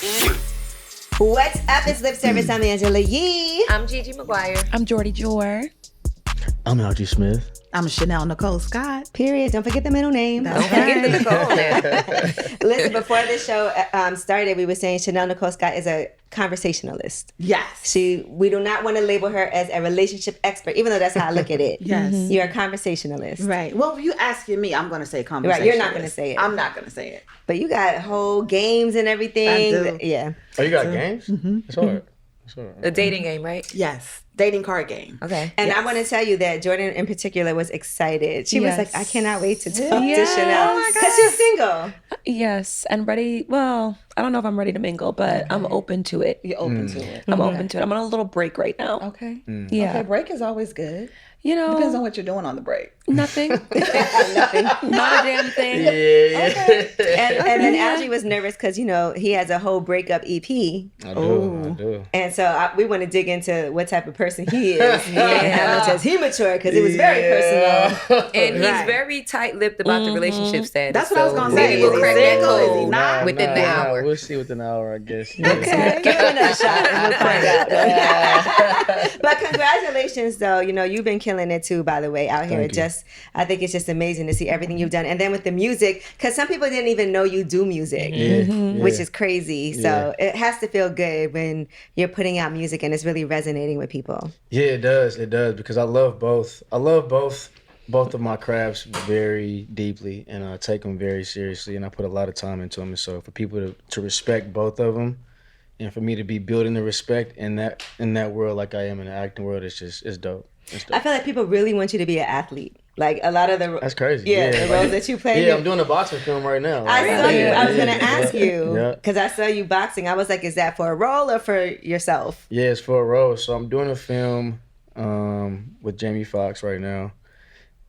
What's up? It's Lip Service. I'm Angela Yee. I'm Gigi Maguire. I'm Jordy Jor. I'm Algee Smith. I'm Chanel Nicole Scott. Period. Don't forget the middle name. Don't forget the Nicole now. Listen, before this show started, we were saying Chanel Nicole Scott is a conversationalist. Yes. We do not want to label her as a relationship expert, even though that's how I look at it. Yes. Mm-hmm. You're a conversationalist. Right. Well, if you asking me, I'm going to say conversationalist. Right. You're not going to say it. I'm not going to say it. But you got whole games and everything. I do. Yeah. Oh, you got games? Mm-hmm. It's hard. It's hard. The dating game, right? Yes. Dating card game. Okay. And Yes. I want to tell you that Jordan in particular was excited. She was Yes. like, I cannot wait to talk to Yes. Chanel. Oh my Because she's single. Yes, and ready. Well, I don't know if I'm ready to mingle, but I'm open to it. You're open to it. I'm open to it. I'm on a little break right now. Okay. Yeah. Okay, break is always good. You know, Depends on what you're doing on the break. nothing. Not a damn thing. And then Algee was nervous because, you know, he has a whole breakup EP. I do. And so we want to dig into what type of person he is and how much has he matured, because it was very personal. And he's very tight-lipped about the relationship status. That's what I was gonna say. Maybe we'll Is he crack that single? Is he code not? within the hour. We'll see within the hour, I guess. Okay. Give him another shot and we'll find out. But congratulations, though. You know, you've been killing it too, by the way, out here. Thank you. I think it's just amazing to see everything you've done. And then with the music, because some people didn't even know you do music, which is crazy. So it has to feel good when you're putting out music and it's really resonating with people. Yeah, it does. It does, because I love both. I love both of my crafts very deeply, and I take them very seriously, and I put a lot of time into them. And so for people to respect both of them, and for me to be building the respect in that world like I am in the acting world, it's dope. It's dope. I feel like people really want you to be an athlete. Like a lot of the That's crazy. the roles that you play. Yeah, I'm doing a boxing film right now. I saw you. I was gonna ask you Yeah. because I saw you boxing. I was like, is that for a role or for yourself? Yeah, it's for a role. So I'm doing a film with Jamie Foxx right now,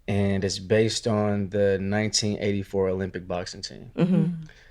and it's based on the 1984 Olympic boxing team. Mm-hmm.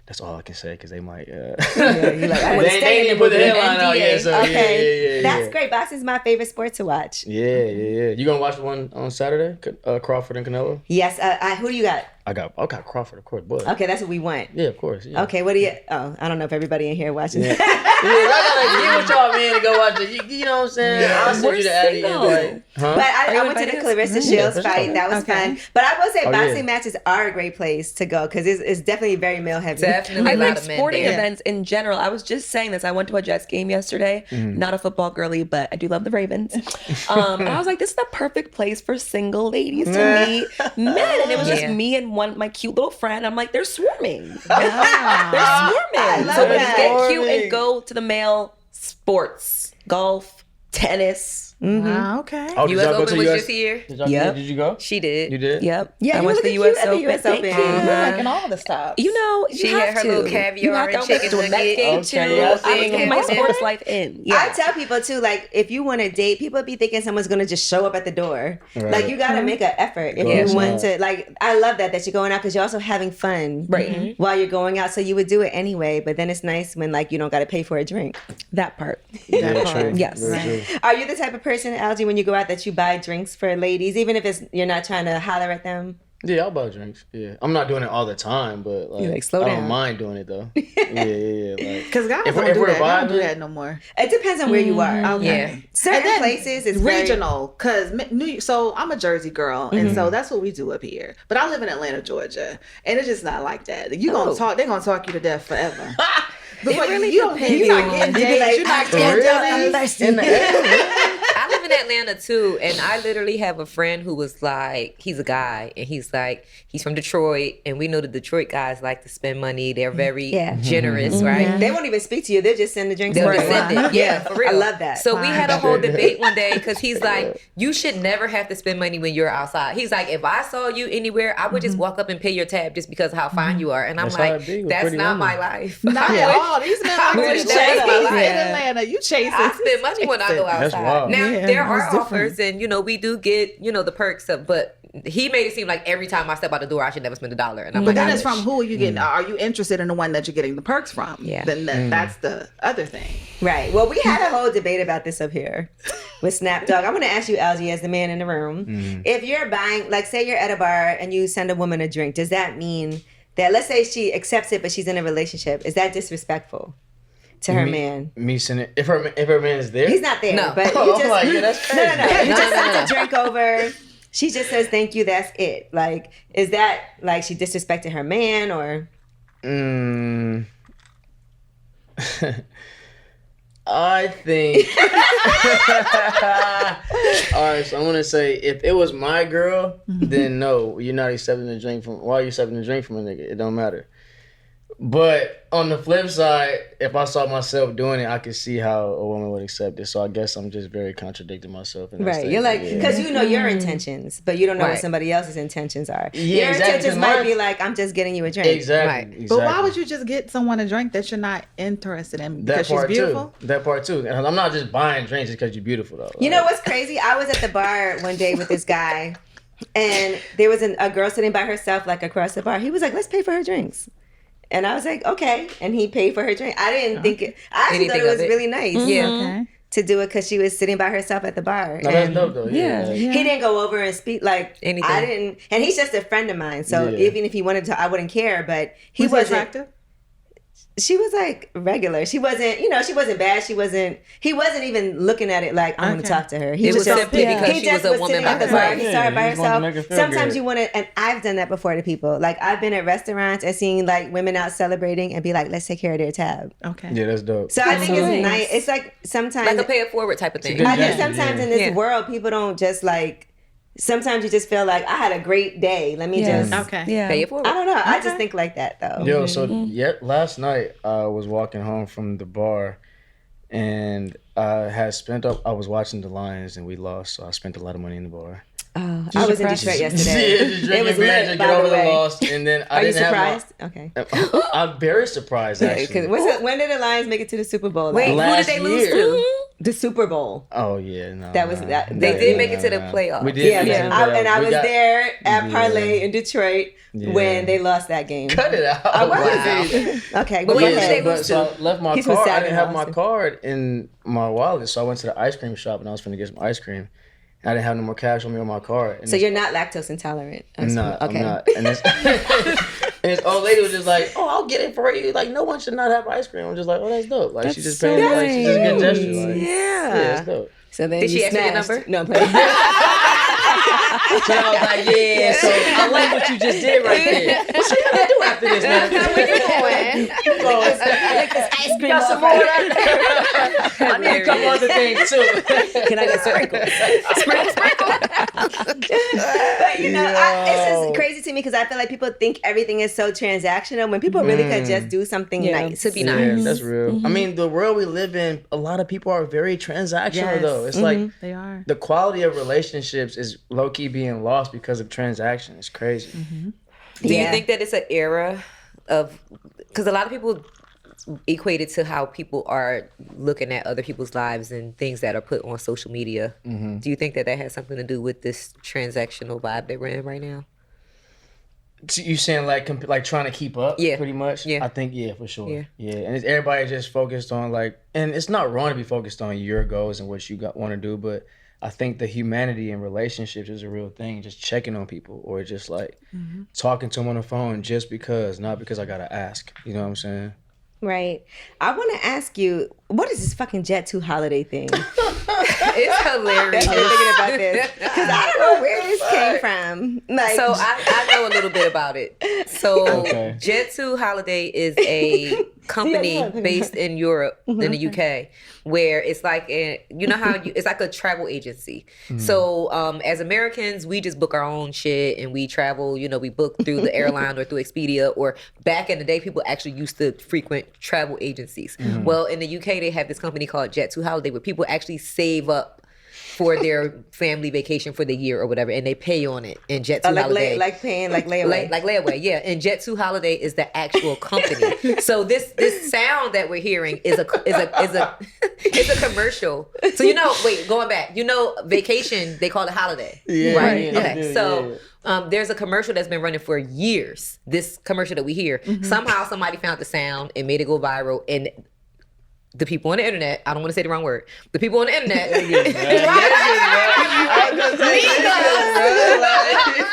That's all I can say, because they might. You're like, I want to They stay in didn't the put the movie. headline out yet, so Okay, yeah. that's great. Boxing's my favorite sport to watch. Yeah. You gonna watch the one on Saturday? Crawford and Canelo? Yes. Who do you got? I got Crawford, of course, but Okay, that's what we want. yeah, of course. Yeah. Okay, what do you? Oh, I don't know if everybody in here watches. Yeah, I gotta get with y'all, man, to go watch it. You know what I'm saying? Yeah. I'll send We're you the Addy. single. Like, huh? But I went to inviting the us? Clarissa Yeah, Shields for fight. sure. That was Okay. fun. But I will say boxing yeah. matches are a great place to go because it's definitely very male heavy. Definitely I a lot like of men sporting there. events in general. I was just saying this. I went to a Jets game yesterday. Not a football girly, but I do love the Ravens. And I was like, this is the perfect place for single ladies to meet men. And it was just Yeah. me and my cute little friend. I'm like, they're swarming. They're swarming. love So that. just get cute and go to the male sports, golf, tennis. Okay. Oh, did U.S. y'all go Open to was US? just here. Yep. Did you go? She did. You did? Yep. Yeah, I you went look to the cute U.S. at the Open. US Thank Open. you. We're liking all the stuff. You know, She you had have her to. little caviar You have to. and I went chicken to a Met nugget. game too. Okay, yeah, I I was seen in my it. sports life in. Yeah. I tell people too, like if you want to date, people be thinking someone's gonna just show up at the door. Right. Like you gotta make an effort if Yeah, you want smart. to. Like I love that you're going out because you're also having fun Right. while you're going out. So you would do it anyway, but then it's nice when like you don't gotta pay for a drink. That part. Yeah, true. Yes. Very true. Are you the type of person, Algee, when you go out that you buy drinks for ladies, even if you're not trying to holler at them? Yeah, I'll buy drinks. Yeah, I'm not doing it all the time, but like, You're like, slow I down. don't mind doing it though. Yeah. Like, Because guys If don't we're- do if we're that. They don't do vibing- that no more. It depends on where you are. Okay. Yeah. Certain And then places is very- regional, because so I'm a Jersey girl, and so that's what we do up here. But I live in Atlanta, Georgia, and it's just not like that. You gonna talk? They're gonna talk you to death forever. Before really you don't, depends. you're not getting You be dates. like, You're not "I getting can't tell, I'm dates. thirsty." in the I live in Atlanta too, and I literally have a friend who was like, he's a guy, and he's from Detroit, and we know the Detroit guys like to spend money. They're very Yeah. generous, right? They won't even speak to you. They'll just send the drinks They'll for just you. send it. Yeah, for real. I love that. So we had a whole debate one day because he's like, you should never have to spend money when you're outside. He's like, if I saw you anywhere, I would just walk up and pay your tab just because of how fine you are. And I'm That's how like, it be with that's pretty not women. my life. Not I at wish- all. These men I are wish just that was my chasing life. in Atlanta. You chasing. I spend money when I go That's outside. wild. Now Yeah, there are that's different. offers, and we do get the perks of, but he made it seem like every time I step out the door, I should never spend $1. And I'm But like, then I it's from wish. who are you getting? Are you interested in the one that you're getting the perks from? Yeah. Then that's the other thing. Right. Well, we had a whole debate about this up here with Snap Dog. I'm going to ask you, Algee, as the man in the room. If you're buying, like say you're at a bar and you send a woman a drink, does that mean that, let's say she accepts it, but she's in a relationship, is that disrespectful? to her man. Me sending if her man is there. He's not there. No. But Oh, you just I'm like, yeah, that's crazy. no. You just No. sent a drink over. She just says thank you. That's it. Like, is that like she disrespected her man or? I think. All right, so I'm gonna say if it was my girl, then no, you're not accepting a drink from. Why are you accepting a drink from a nigga? It don't matter. But on the flip side, if I saw myself doing it, I could see how a woman would accept it. So I guess I'm just very contradicting myself. In that Right. statement. You're like, because you know your intentions, but you don't know what Right. somebody else's intentions are. Yeah, your exactly, intentions 'cause might mine- be like, I'm just getting you a drink. Exactly. But why would you just get someone a drink that you're not interested in because she's beautiful? That part too. And I'm not just buying drinks just because you're beautiful though. You know what's crazy? I was at the bar one day with this guy, and there was a girl sitting by herself, like across the bar. He was like, let's pay for her drinks. And I was like, okay. And he paid for her drink. I didn't think it, I actually thought Anything it was of it? really nice. Yeah. Okay. To do it because she was sitting by herself at the bar. No, that's And dope though. Yeah. Like, he didn't go over and speak like Anything. I didn't, and he's just a friend of mine. So Yeah. even if he wanted to, I wouldn't care. But he Was he wasn't. attractive? She was like regular. She wasn't, she wasn't bad. He wasn't even looking at it like I'm going to Okay. talk to her. It He was just simply because he she just was a woman sitting by at the bar. herself. He saw her by Yeah, he just wanted to herself. make her feel Sometimes good. you want to, and I've done that before to people. Like I've been at restaurants and seen like women out celebrating and be like, let's take care of their tab. Okay. Yeah, that's dope. So I think it's nice. nice. It's like sometimes Like a pay it forward type of thing. good I think gesture, sometimes yeah. in this Yeah. world, people don't just like. Sometimes you just feel like I had a great day. Let me Yes. just. Okay. Yeah. Pay it forward. I don't know. I Okay. just think like that though. Yo, so last night I was walking home from the bar, and I was watching the Lions and we lost, so I spent a lot of money in the bar. Oh, I was in surprised? Detroit Yeah, yesterday. just drinking It was beer, lit, just by get over the the way. loss, and then I Are you didn't have surprised? Okay. my. I'm very surprised actually. Because when did the Lions make it to the Super Bowl? Wait, last? who did Last they lose year. to? The Super Bowl. Oh yeah, no. That was no, that- no, They no, did no, make it to the no. playoffs. We did. Yeah, make it to the playoffs. and I We was got- there at Yeah. Parlay in Detroit Yeah. when they lost that game. Cut it out. I was. Wow. Okay, But go when did ahead. they lose So to? I left my He's from card. I Saturday didn't have my Austin. card in my wallet, so I went to the ice cream shop and I was finna get some ice cream. I didn't have no more cash on me on my card. And So you're not lactose intolerant? I'm not. Okay. I'm not. And this, and this old lady was just like, "Oh, I'll get it for you." Like, no one should not have ice cream. I'm just like, "Oh, that's dope." Like, she That's just so paid. Like, she just a good nice. gesture. Like, yeah, it's dope. So then Did you she ask for your smashed. number? No, I'm playing. So I was like, "Yeah." So I like what you just did right there. What you gonna do after this, man? Where you going? You going? Ice cream Got some off more? right I need a couple other things too. Can I get sprinkles? But it's just crazy to me because I feel like people think everything is so transactional when people really could just do something Yeah. nice. To be Yeah, nice. that's real. I mean, the world we live in, a lot of people are very transactional Yes. though. It's like They are. the quality of relationships is low key being lost because of transaction. It's crazy. Do you Yeah. think that it's an era of, because a lot of people equate it to how people are looking at other people's lives and things that are put on social media. Do you think that that has something to do with this transactional vibe that we're in right now? So you saying like like trying to keep up? Yeah. pretty much. Yeah. I think for sure. Yeah. And it's everybody just focused on like, and it's not wrong to be focused on your goals and what you want to do, but I think the humanity in relationships is a real thing. Just checking on people or just like talking to them on the phone just because, not because I gotta ask. You know what I'm saying? Right. I want to ask you, what is this fucking Jet2Holiday thing? It's hilarious. I've been thinking about this because I don't know where this came from. Like, So I know a little bit about it. So Okay. Jet2Holiday is a company Yeah. based in Europe, in the UK, where it's like you know how it's like a travel agency. So as Americans, we just book our own shit and we travel. You know, we book through the airline or through Expedia. Or back in the day, people actually used to frequent travel agencies. Well, in the UK, they have this company called Jet2Holiday where people actually save up for their family vacation for the year or whatever, and they pay on it. And Jet2Holiday, like paying like layaway. like layaway, yeah. And Jet2Holiday is the actual company. So this sound that we're hearing is a commercial. So going back, vacation, they call it holiday. Yeah, Right. yeah, Okay. yeah, So there's a commercial that's been running for years. This commercial that we hear. Somehow somebody found the sound and made it go viral, and the people on the internet, I don't want to say the wrong word, the people on the internet,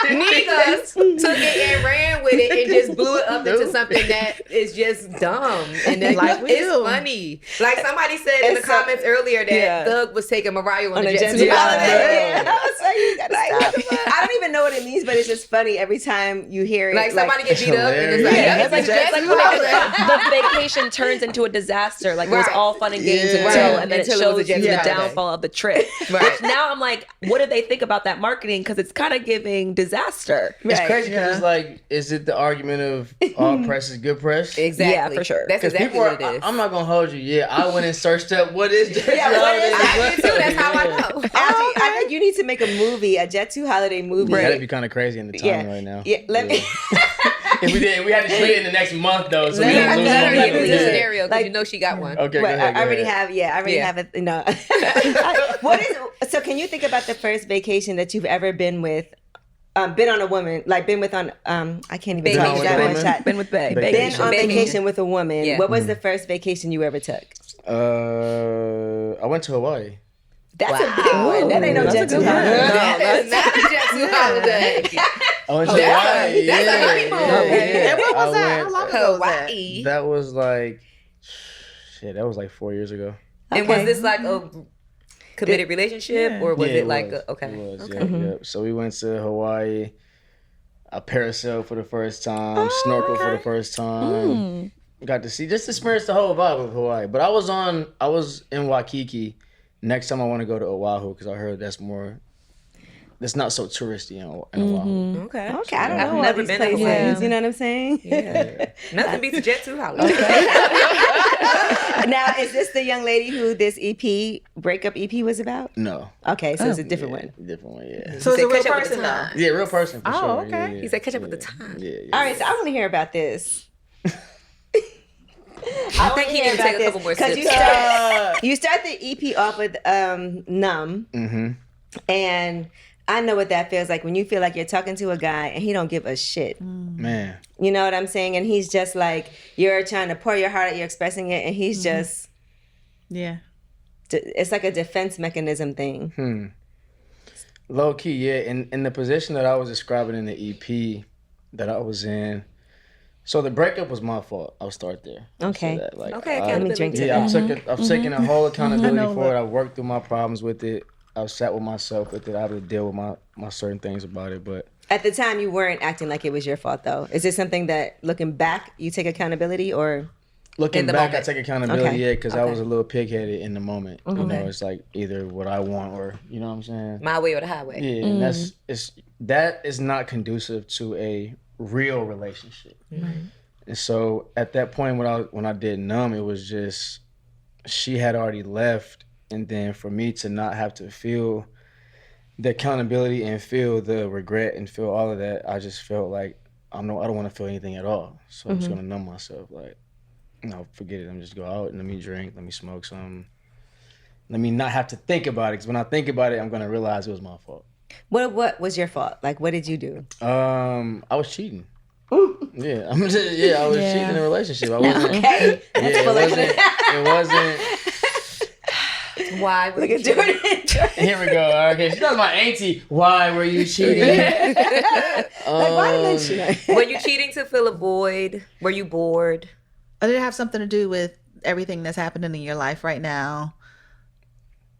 niggas took it and ran with it and just blew it up into something that is just dumb. And then Like we it's do. funny. Like somebody said in the comments earlier that Thug was taking Mariah on the Jet2 Holiday. Holiday. I was like, you gotta stop. I don't even know what it means, but it's just funny every time you hear it. Like somebody get beat up and it's like, Yeah, yeah, it's it's like like The vacation turns into a disaster. Like it was Right. all fun and games Yeah. until, Right. and then Until it it was shows a you Jet2 the Holiday. downfall of the trip. Right. Which now I'm like, what did they think about that marketing? Because it's kind of giving disaster. It's Right. crazy because it's like, is it the argument of all press is good press? Exactly. Yeah, for sure. That's Because exactly people what are, it is. I'm not gonna hold you. Yeah, I went and searched up what is Jet2 Yeah, what is Holiday? I did too. That's how I know. Algee, I think you need to make a movie, a Jet2 Holiday movie. That'd be kind of crazy in the time Yeah. right now. Yeah, let me. If we did, we had to shoot it in the next month though, so we Yeah, didn't lose Let her yeah, give you the yeah. scenario because Like- you know she got one. Okay, Right, go ahead. I already go ahead. have. I already Yeah. have it. No. What is? So, can you think about the first vacation that you've ever been with? Been on a woman, like been with on. I can't even Been talk with that a one woman? shot. Been with Bay. Been Been on Vacation. vacation with a woman. Yeah. What was the first vacation you ever took? I went to Hawaii. That's a big one. That ain't no That's a Jet2 good one. Holiday. That is not the Jet2 Holiday. I went to That's a- Hawaii. that's a yeah, honeymoon. yeah. And what was I that? How went- long ago was that? Hawaii. That was like, shit. That was like 4 years ago. And was this like a committed relationship or was Yeah, it like was. okay? It was, Okay. yeah. So we went to Hawaii. I parasailed for the first time, snorkeled for the first time. Got to see, just experience the whole vibe of Hawaii. But I was in Waikiki. Next time I want to go to Oahu because I heard that's not so touristy in Oahu. Okay. Okay, I don't I've know all never these been to places. Hawaii. You know what I'm saying? Yeah. Nothing beats a Jet2 Holiday. Now, is this the young lady who this breakup EP was about? No. Okay, so it's a different one. Different one, yeah. So it's He a real said catch up with person the though. times. Yeah, real person for Oh, sure. okay. Yeah, yeah, He said catch up with yeah. the times. Yeah, yeah. All right, so I want to hear about this. I think he need to take a couple more because sips. you start the EP off with "Numb," Mm-hmm. and I know what that feels like when you feel like you're talking to a guy and he don't give a shit. Man. You know what I'm saying? And he's just like, you're trying to pour your heart out, you're expressing it, and he's just, Yeah. it's like a defense mechanism thing. Low key, yeah. In the position that I was describing in the EP that I was in, so the breakup was my fault. I'll start there. I'll say Okay. that. Like, Okay, Let me drink to Yeah, that. I've taken a whole accountability know, for it. I worked through my problems with it. I've sat with myself with it. I had to deal with my certain things about it. But At the time, you weren't acting like it was your fault, though. Is this something that, looking back, you take accountability, or? looking In the back, moment. I take accountability, Okay. yeah, because I Okay. was a little pig-headed in the moment. You know, it's like either what I want or, you know what I'm saying? My way or the highway. Yeah, and that is not conducive to a real relationship. And so at that point when I did Numb, it was just she had already left, and then for me to not have to feel the accountability and feel the regret and feel all of that, I just felt like I don't want to feel anything at all. So I'm just gonna numb myself, like, no, forget it. I'm just go out and let me drink, let me smoke some. Let me not have to think about it, because when I think about it, I'm gonna realize it was my fault. What was your fault? Like, what did you do? I was cheating. Yeah, I was cheating in a relationship. I wasn't. Okay. It wasn't. Why? Look at Jordan. Here we go. Okay, she's not my auntie. Why were you cheating? Like, why did you? Were you cheating to fill a void? Were you bored? Did it have something to do with everything that's happening in your life right now?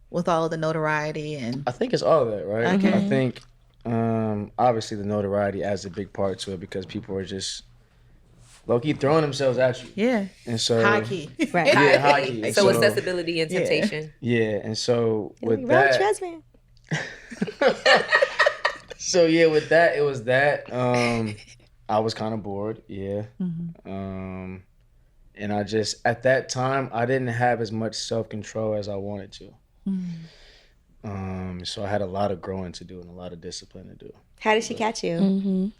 With all of the notoriety and I think it's all of that, right? Okay. I think obviously the notoriety adds a big part to it because people are just low-key throwing themselves at you. yeah, And so high key. Right. Yeah, high key. So accessibility and temptation. Yeah, and so with Road that, Tresman. so yeah, with that, it was that. I was kind of bored, yeah. And I just, at that time, I didn't have as much self-control as I wanted to. So I had a lot of growing to do and a lot of discipline to do. How did she catch you?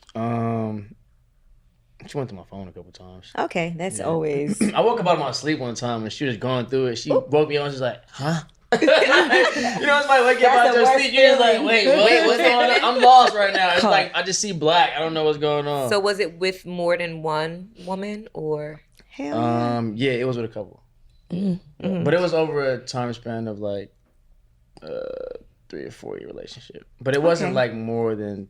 She went to my phone a couple times. Okay, that's always. I woke up out of my sleep one time and she was going through it. She woke me up and she's like, huh? You know, it's like waking up out the your worst sleep. You're just like, wait, what's going on? I'm lost right now. It's Huh. like, I just see black. I don't know what's going on. So was it with more than one woman or? Hell. Yeah, it was with a couple. But it was over a time span of like 3 or 4 year relationship. But it wasn't like more than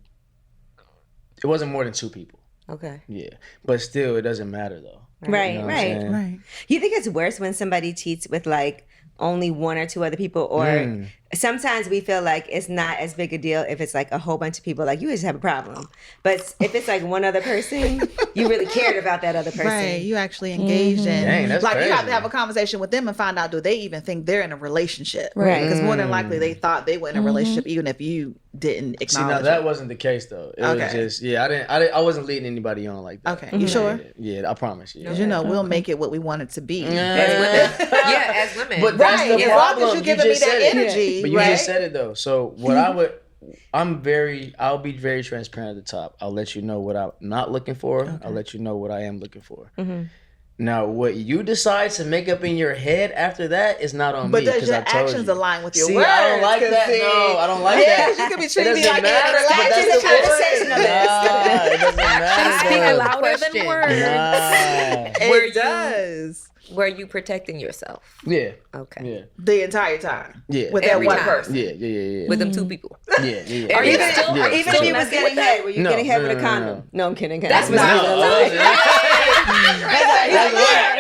2 people. Okay. Yeah. But still, it doesn't matter though. Right, You know what I'm saying? Right. You think it's worse when somebody cheats with like only 1 or 2 other people, or sometimes we feel like it's not as big a deal if it's like a whole bunch of people, like you just have a problem. But if it's like one other person, you really cared about that other person. Right, you actually engaged in. Dang, that's like you have to crazy. have a conversation with them and find out, do they even think they're in a relationship? Right. Because more than likely they thought they were in a relationship, even if you didn't See, acknowledge now it. that wasn't the case though. It was just I wasn't leading anybody on like that. Okay, you sure? Yeah, I promise you. 'Cause, you know, we'll make it what we want it to be. As women. Yeah, as women. But that's Right, the as long as problem. you're giving me just that said it. energy, But you right? just said it though. So what I'll be very transparent at the top. I'll let you know what I'm not looking for. Okay. I'll let you know what I am looking for. Now, what you decide to make up in your head after that is not on But me. does 'cause your I told actions you. align with your See, words? I don't like 'Cause that. see- No, I don't like Yeah, that. 'cause you could be It treating me doesn't like matter, that. but Relax that's in the the conversationalist. Nah, it doesn't matter. Speak though. louder than Question. words. Nah. Were It you- does. Were you protecting yourself? Yeah. Okay. Yeah. The entire time. Yeah. With that Every one time. person. Yeah. With them 2 people. Yeah. Are you Even, still- yeah. even if you was getting head, were you No, getting head no, with a no, no, condom? no. No, I'm kidding. That's I was not- just gonna lie.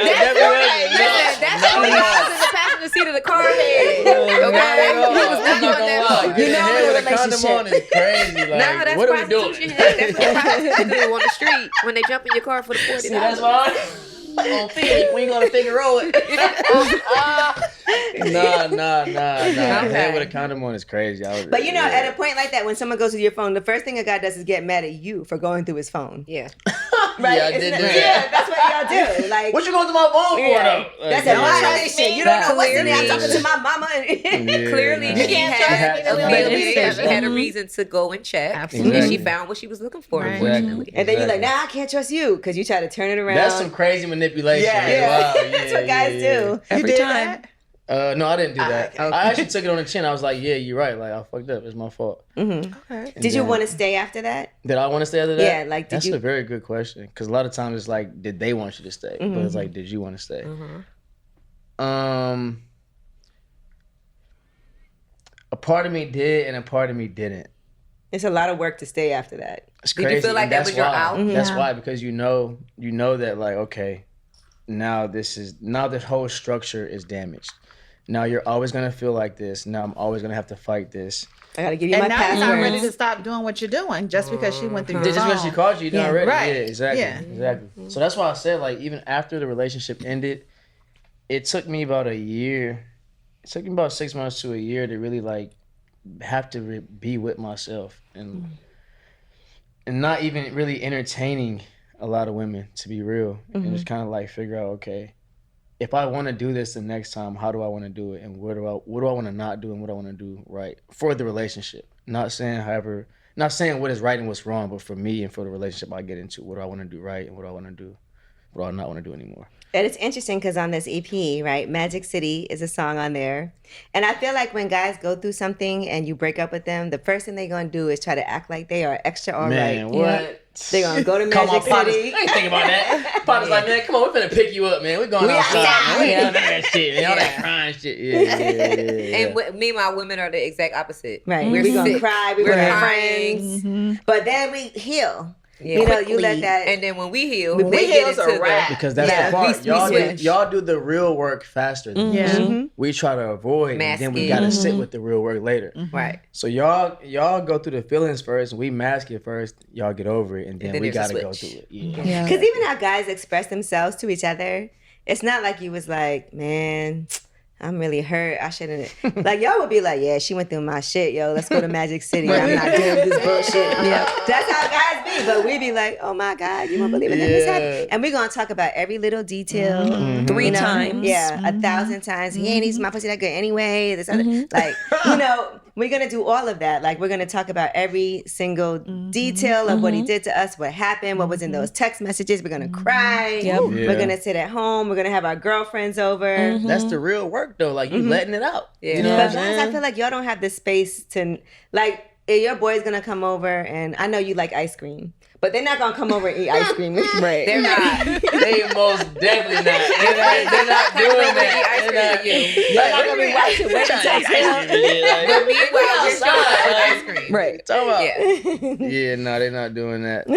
That's when he was in the passenger seat of the car head. Okay? He was not doing that. You know I'm in a with a condom on is crazy. Like, No, that's what are we doing? prostitution head. That's what prostitutes do on the street when they jump in your car for the $40. See, that's why on Phoenix, we ain't gonna figure it. Nah. Head with a condom on is crazy. But you know, at a point like that, when someone goes through your phone, the first thing a guy does is get mad at you for going through his phone. Yeah. Right? Yeah, I Isn't did it- do that. Yeah, that's what y'all do. Like, What you going to my phone for yeah, though? that's Like, a violation. You don't know what's in there. I'm talking to my mama. Clearly, nah. she had a Make a feeling, decision. she had a reason to go and check, Absolutely. and she found what she was looking for. Right. Unfortunately, And then you're like, nah, I can't trust you because you try to turn it around. That's some crazy manipulation. Yeah. Wow, That's what guys do. You Every did time. that? No, I didn't do that. Okay. I actually took it on the chin. I was like, yeah, you're right. Like, I fucked up. It's my fault. Okay. Did you want to stay after that? Did I want to stay after that? Yeah, like, did That's you- a very good question. Because a lot of times it's like, did they want you to stay? But it's like, did you want to stay? A part of me did, and a part of me didn't. It's a lot of work to stay after that. It's Did you crazy. feel like and that that's was your why. out? That's Yeah. why, because you know that like, okay, now the whole structure is damaged. Now you're always gonna feel like this. Now I'm always gonna have to fight this. I gotta give you And my now you're not ready password. to stop doing what you're doing just because she went through your Just phone. when she called you, Yeah, already. right. Yeah, exactly. Yeah. Exactly. So that's why I said, like, even after the relationship ended, it took me about a year. It took me about 6 months to a year to really like have to be with myself and not even really entertaining a lot of women, to be real, and just kind of like figure out, okay, if I want to do this the next time, how do I want to do it, and what do I want to not do, and what I want to do right for the relationship. Not saying what is right and what's wrong, but for me and for the relationship I get into, what do I want to do right, and what do I want to do, what do I not want to do anymore. And it's interesting because on this EP, right, Magic City is a song on there. And I feel like when guys go through something and you break up with them, the first thing they're going to do is try to act like they are extra all Man, right. what? They're going to go to Call my Magic partners. City. I ain't thinking about that. Partner's like, man, come on, we're finna pick you up, man. We're going outside. Man. We ain't doing that shit, man. All that crying shit. Yeah. and meanwhile, women are the exact opposite. Right. We're We're going to sick. cry. We're We're going to have crying. friends. But then we heal. Yeah. You know, you Quickly. let that. And then when we heal, When they we get heal's a into the wrap. Because that's Yeah, the part. we switch. Y'all do the real work faster than Yeah. us. We try to avoid, and then we Masking. gotta sit with the real work later. right. So y'all go through the feelings first, and we mask it first. Y'all get over it, and then then we there's a gotta go switch. through it. Yeah. Yeah. Because even how guys express themselves to each other, it's not like you was like, man, I'm really hurt. I shouldn't. Like, y'all would be like, yeah, she went through my shit, yo. Let's go to Magic City. I'm not doing this bullshit. Yeah. That's how guys be. But we be like, oh my God, you won't believe it. This happened. And we're going to talk about every little detail. 3 times. Yeah, 1,000 times. He ain't eating my pussy that good anyway. This other, like, you know, we're going to do all of that. Like, we're going to talk about every single detail of what he did to us, what happened, what was in those text messages. We're going to cry. Yep. We're Yeah. going to sit at home. We're going to have our girlfriends over. That's the real work, though. Like you letting it out. Yeah. You know But what I'm guys, I saying? feel like y'all don't have the space to, like, if your boy's going to come over, and I know you like ice cream, But they're not gonna come over and eat ice cream with you. Right. They're not. They most definitely not. They're not doing that. They're not. You're not gonna be watching But meanwhile, we're showing ice cream. Right. Yeah, no, they're not doing that.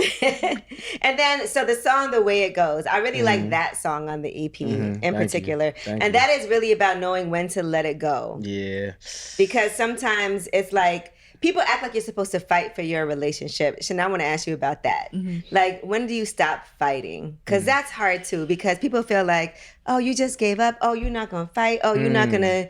And then, so the song "The Way It Goes," I really like that song on the EP in Thank particular, you. and that is really about knowing when to let it go. Yeah. Because sometimes it's like people act like you're supposed to fight for your relationship. And I want to ask you about that. Like, when do you stop fighting? Because that's hard too. Because people feel like, oh, you just gave up. Oh, you're not gonna fight. Oh, you're not gonna,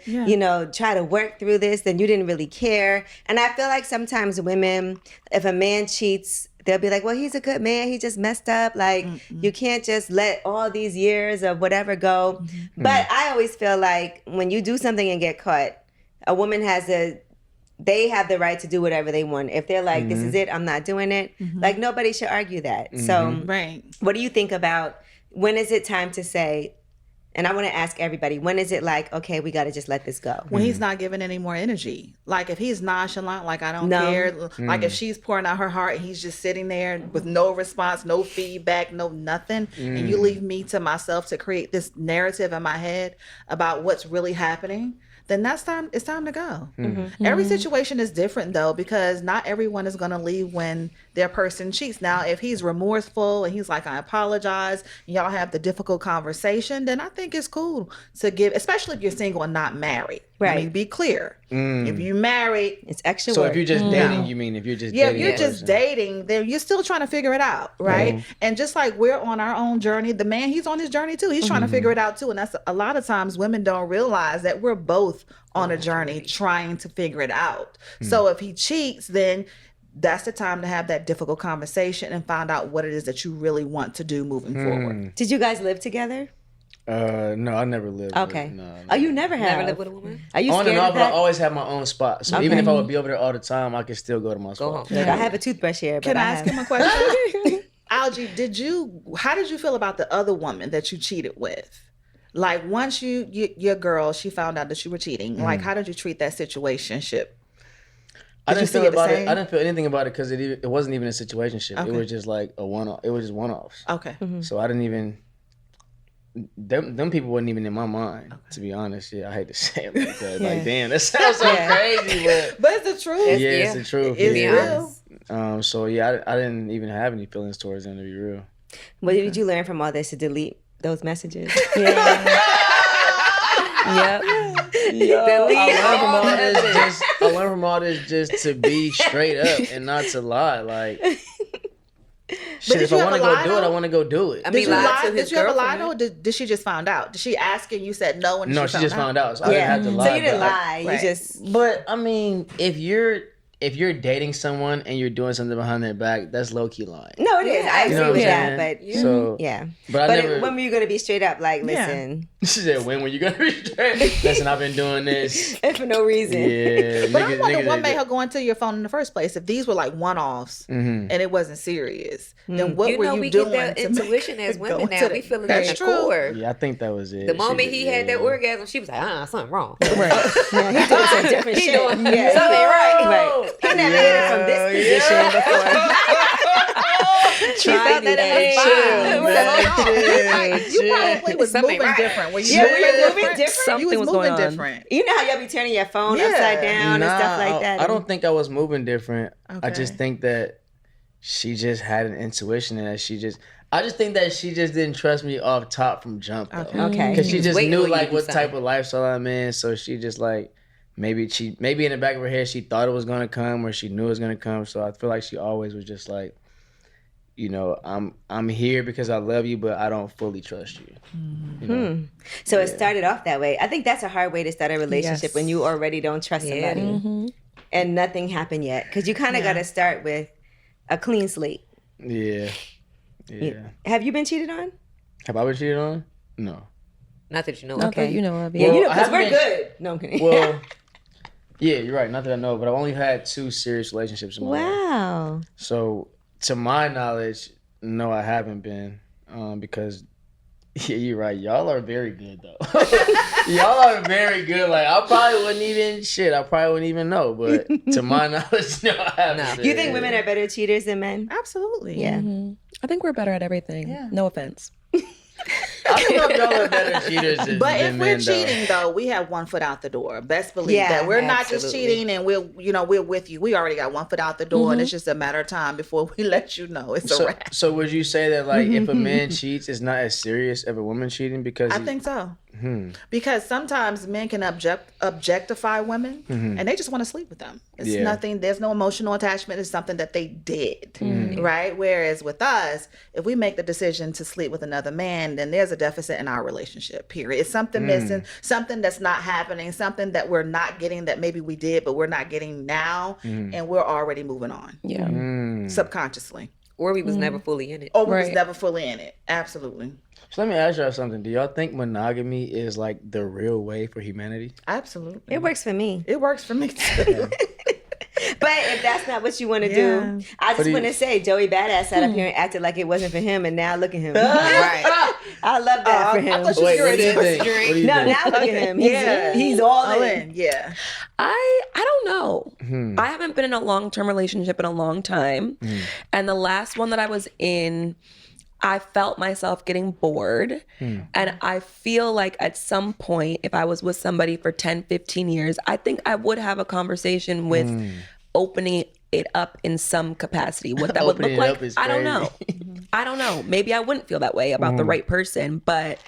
try to work through this. Then you didn't really care. And I feel like sometimes women, if a man cheats, they'll be like, well, he's a good man. He just messed up. Like, you can't just let all these years of whatever go. But I always feel like when you do something and get caught, a woman they have the right to do whatever they want. If they're like, this is it, I'm not doing it. Like, nobody should argue that. So what do you think about, when is it time to say, and I want to ask everybody, when is it like, okay, we got to just let this go? When he's not giving any more energy. Like, if he's nonchalant, like, I don't care. Like, if she's pouring out her heart and he's just sitting there with no response, no feedback, no nothing, and you leave me to myself to create this narrative in my head about what's really happening, then it's time to go. Every situation is different though, because not everyone is going to leave when their person cheats. Now, if he's remorseful and he's like, I apologize, and y'all have the difficult conversation, then I think it's cool to give, especially if you're single and not married. Right. I mean, be clear. If you married, it's extra So work. if you're just dating, you mean if you're just dating? if you're just dating, then you're still trying to figure it out, right? And just like we're on our own journey, the man, he's on his journey too. He's trying to figure it out too. And that's a lot of times women don't realize that we're both on a journey trying to figure it out. So if he cheats, then that's the time to have that difficult conversation and find out what it is that you really want to do moving forward. Did you guys live together? No, I never lived. Okay. No. Oh, you never have? Never lived with a woman? Are you On scared and off, of but I that? always have my own spot. So even if I would be over there all the time, I could still go to my spot. home. Look, I have a toothbrush here, but Can I ask him a question? Algee, how did you feel about the other woman that you cheated with? Like, once your girl, she found out that you were cheating. Like, how did you treat that situationship? I didn't feel about it. I didn't feel anything about it because it wasn't even a situationship. Okay. It was just like a one-off. It was just one-offs. Okay. So I didn't even. Them people wasn't even in my mind, to be honest. Yeah, I hate to say it like that. Like, damn, that sounds so crazy, but it's the truth. it's the truth. It's yeah. real. So yeah, I didn't even have any feelings towards them, to be real. What did you learn from all this to delete those messages? Yep. I learned from all this just to be straight up and not to lie. Like, shit, if I want to go do it, I want to go do it. I mean, Did you ever lie to her? Did she just find out? Did she ask and you said no? No, she just found out. So I didn't have to lie. So you didn't lie. You just. But I mean, if you're dating someone and you're doing something behind their back, that's low key lying. No, it is. I agree with that. But So yeah. But I never. When were you gonna be straight up? Like, listen. She said, when were you gonna be straight? Listen, I've been doing this. For no reason. Yeah. But I wonder what made her go into your phone in the first place. If these were like one-offs and it wasn't serious, then what were you we doing? get that intuition as women now. We feel it in That's the true. core. Yeah, I think that was it. The moment he had that orgasm, she was like, something wrong. Right. Yeah, he's doing some different shit. doing Yeah. something Right. He never hit it from this position before. She felt that in his You probably was Something moving right. different. Were you Yeah, moving were you moving different? different? You Something was was moving going on. different. You know how y'all be turning your phone Yeah. upside down and stuff like that. I don't think I was moving different. I just Okay. think that she just had an intuition and that I just think that she just didn't trust me off top from jump though. Okay. Because she just waiting knew on you like to what do type of lifestyle I'm in, so she just like maybe in the back of her head she thought it was gonna come or she knew it was gonna come. So I feel like she always was just like, you know, I'm here because I love you, but I don't fully trust you. You know? So it started off that way. I think that's a hard way to start a relationship Yes. when you already don't trust somebody and nothing happened yet. Because you kind of got to start with a clean slate. Yeah. Have you been cheated on? Have I been cheated on? No. Not that you know. Not that you know of. Yeah, Well, you know, I because haven't we're been- good. No, I'm kidding. Well, yeah, you're right. Not that I know, but I've only had 2 serious relationships in my life. Wow. So, to my knowledge, no, I haven't been, because yeah, you're right. Y'all are very good though. Y'all are very good. Like, I probably wouldn't even know. But to my knowledge, no, I haven't. You think women are better cheaters than men? Absolutely. Yeah. Mm-hmm. I think we're better at everything. Yeah. No offense. I don't know if y'all are better cheaters than But if men, we're cheating, though, we have one foot out the door. Best believe Yeah, that we're not just absolutely. cheating and we're with you. We already got one foot out the door, and it's just a matter of time before we let you know it's a wrap. So would you say that, like, if a man cheats, it's not as serious as a woman cheating? Because I think so. Because sometimes men can objectify women, and they just want to sleep with them. It's nothing. There's no emotional attachment. It's something that they did, right? Whereas with us, if we make the decision to sleep with another man, then there's a deficit in our relationship. Period. It's something missing, something that's not happening, something that we're not getting that maybe we did, but we're not getting now, and we're already moving on. Yeah. Subconsciously, Or we was never fully in it. or we was never fully in it. Absolutely. So let me ask y'all something. Do y'all think monogamy is like the real way for humanity? Absolutely. It works for me. It works for me too. But if that's not what you want to do, I just want to say Joey Badass sat up here and acted like it wasn't for him, and now look at him. Right. I love that for him. Wait, what do you think? What do you No, think? now look at him. He's all in. Yeah. I don't know. I haven't been in a long-term relationship in a long time. And the last one that I was in, I felt myself getting bored. And I feel like at some point, if I was with somebody for 10, 15 years, I think I would have a conversation with opening it up in some capacity. What that would look like, I don't know. I don't know. Maybe I wouldn't feel that way about the right person, but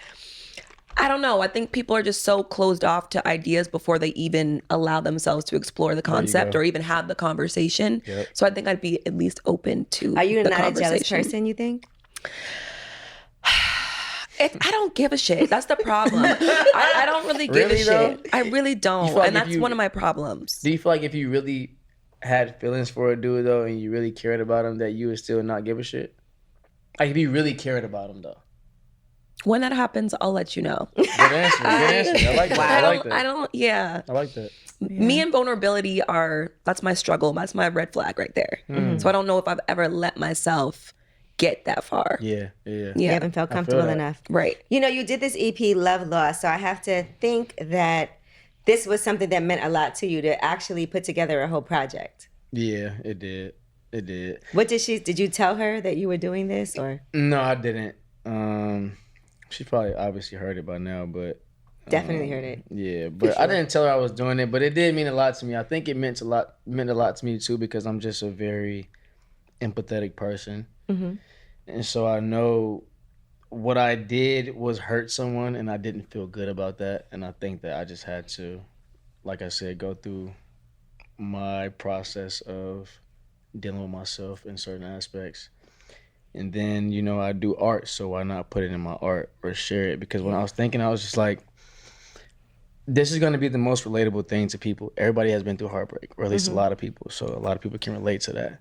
I don't know. I think people are just so closed off to ideas before they even allow themselves to explore the concept or even have the conversation. So I think I'd be at least open to Are you the not a conversation. jealous person, you think? I don't give a shit. That's the problem. I don't really give a shit. I really don't. like And if that's one of my problems. Do you feel like if you really had feelings for a dude though, and you really cared about him, that you would still not give a shit? Like if you really cared about him though. When that happens, I'll let you know. Good answer. Good answer. I like that. I like that. I don't, yeah. I like that. Me and vulnerability that's my struggle. That's my red flag right there. So I don't know if I've ever let myself get that far. Yeah. You haven't felt comfortable enough. Right. You know, you did this EP, Love Lost, so I have to think that this was something that meant a lot to you to actually put together a whole project. Yeah, it did. It did. What did you tell her that you were doing this, or? No, I didn't. She probably obviously heard it by now, but Definitely heard it. yeah, but I didn't tell her I was doing it, but it did mean a lot to me. I think it meant a lot to me too, because I'm just a very empathetic person. And so I know what I did was hurt someone, and I didn't feel good about that. And I think that I just had to, like I said, go through my process of dealing with myself in certain aspects. And then, you know, I do art, so why not put it in my art or share it? Because when I was thinking, I was just like, this is going to be the most relatable thing to people. Everybody has been through heartbreak, or at least a lot of people. So a lot of people can relate to that.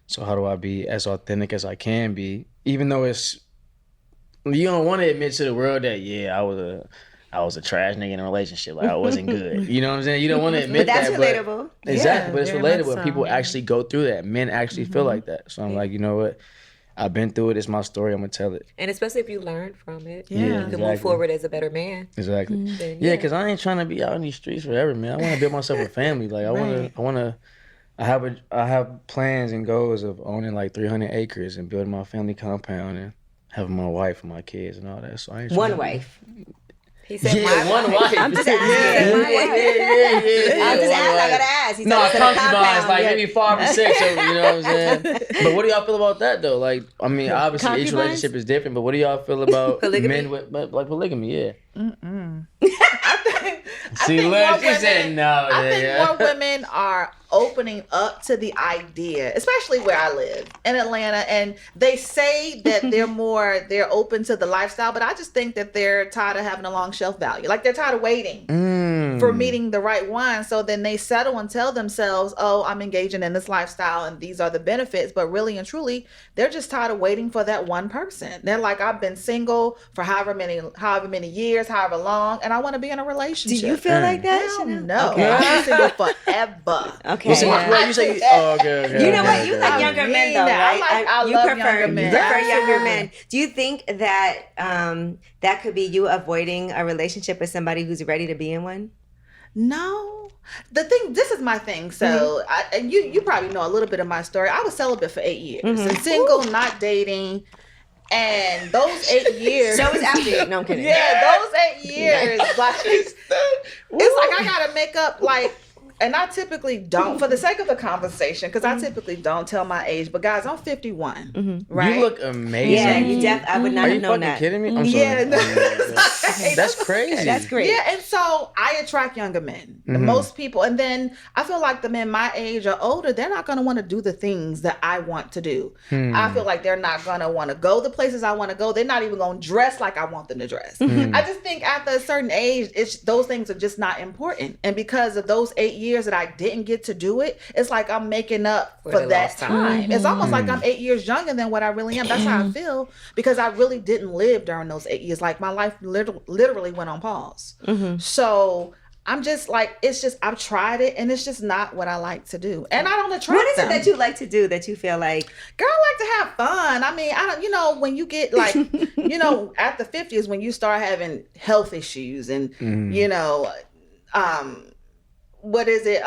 So how do I be as authentic as I can be, even though you don't want to admit to the world that, yeah, I was a trash nigga in a relationship. Like I wasn't good. You know what I'm saying? You don't want to admit But that's that. relatable. Exactly. But it's very much relatable. so. People actually go through that. Men actually feel like that. So I'm like, you know what? I've been through it. It's my story. I'm going to tell it. And especially if you learn from it, Yeah, you can exactly. move forward as a better man. Exactly. Then, Yeah, because I ain't trying to be out in these streets forever, man. I want to build myself a family. Like I have plans and goals of owning like 300 acres and building my family compound and having my wife and my kids and all that. So I ain't One trying to- wife. He said, Yeah, one wife. I'm just asking. Yeah. I'm just asking. I gotta ask. He said No, it's in a concubines, compound. like Yeah. maybe 5 or 6, you know what I'm saying? But what do y'all feel about that though? Like, I mean, obviously each Concubines? relationship is different, but what do y'all feel about Polygamy? men with like polygamy? Yeah. I See, think look, more she women- said no. I think more women are opening up to the idea, especially where I live in Atlanta, and they say that they're open to the lifestyle, but I just think that they're tired of having a long shelf value. Like they're tired of waiting for meeting the right one. So then they settle and tell themselves, oh, I'm engaging in this lifestyle and these are the benefits. But really and truly, they're just tired of waiting for that one person. They're like, I've been single for however many years, however long, and I want to be in a relationship. Do you feel like that? Hell Chanel? no. Okay. I've been single forever. Okay. You say, okay. You know what? You like I younger mean men, though, that. right? I you love prefer younger men. You prefer younger Absolutely. men. Do you think that that could be you avoiding a relationship with somebody who's ready to be in one? No. This is my thing. So, and you probably know a little bit of my story. I was celibate for 8 years. And single, not dating. And those 8 years. So it's after you. No, I'm kidding. Yeah, those 8 years. Like, it's like I got to make up, like, and I typically don't, for the sake of the conversation, because I typically don't tell my age. But guys, I'm 51, right? You look amazing. Yeah, you I would not Are have you known fucking that. kidding me? I'm sorry. Yeah, no. That's crazy. That's great. Yeah, and so I attract younger men. Most people, and then I feel like the men my age or older, they're not going to want to do the things that I want to do. I feel like they're not going to want to go the places I want to go. They're not even going to dress like I want them to dress. I just think after a certain age, those things are just not important. And because of those 8 years that I didn't get to do it, it's like I'm making up for that time. It's almost like I'm 8 years younger than what I really am. That's how I feel, because I really didn't live during those 8 years. Like my life literally went on pause. So I'm just like, I've tried it and it's just not what I like to do. And I don't attract What is it them. that you like to do that you feel like? Girl, I like to have fun. I mean, I don't, when you get like, at the 50s, when you start having health issues and, what is it?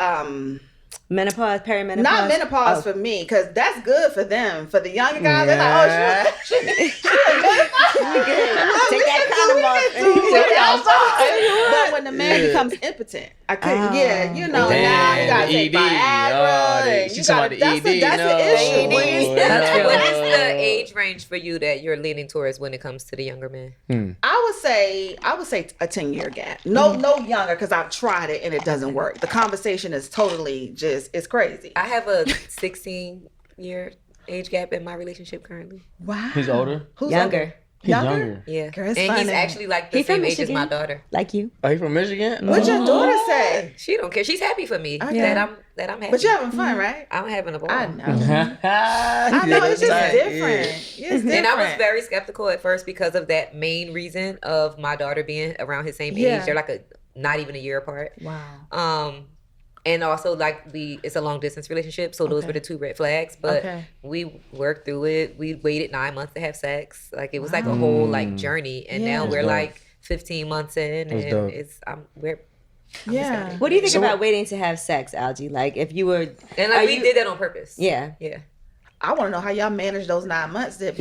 Menopause, perimenopause? Not menopause for me, because that's good for them. For the younger guys, they're like, oh, she Take that condom off. But when the man becomes impotent, I couldn't. Now you gotta take Viagra. And you gotta. That's the issue. What is the age range for you that you're leaning towards when it comes to the younger men? I would say a 10-year gap. No younger, because I've tried it and it doesn't work. The conversation is totally it's crazy. I have a 16-year age gap in my relationship currently. Wow. He's older? Who's Younger. older? He's younger. Yeah. Girl, it's and he's funny. actually like the He from same age as Michigan? my daughter. Like you? Are you from Michigan? What'd your daughter say? She don't care. She's happy for me Okay. that I'm happy. But you're having fun, right? I'm having a ball. I know. I know. It's just different. It's different. And I was very skeptical at first because of that main reason of my daughter being around his same Yeah. age. They're like not even a year apart. Wow. And also like it's a long distance relationship, so those were the two red flags. But we worked through it. We waited 9 months to have sex. Like it was like a whole like journey, and now we're like 15 months in, and we're Yeah. What do you think about waiting to have sex, Algee? Like if you were... and like we did that on purpose. Yeah. Yeah. I want to know how y'all managed those 9 months. Well,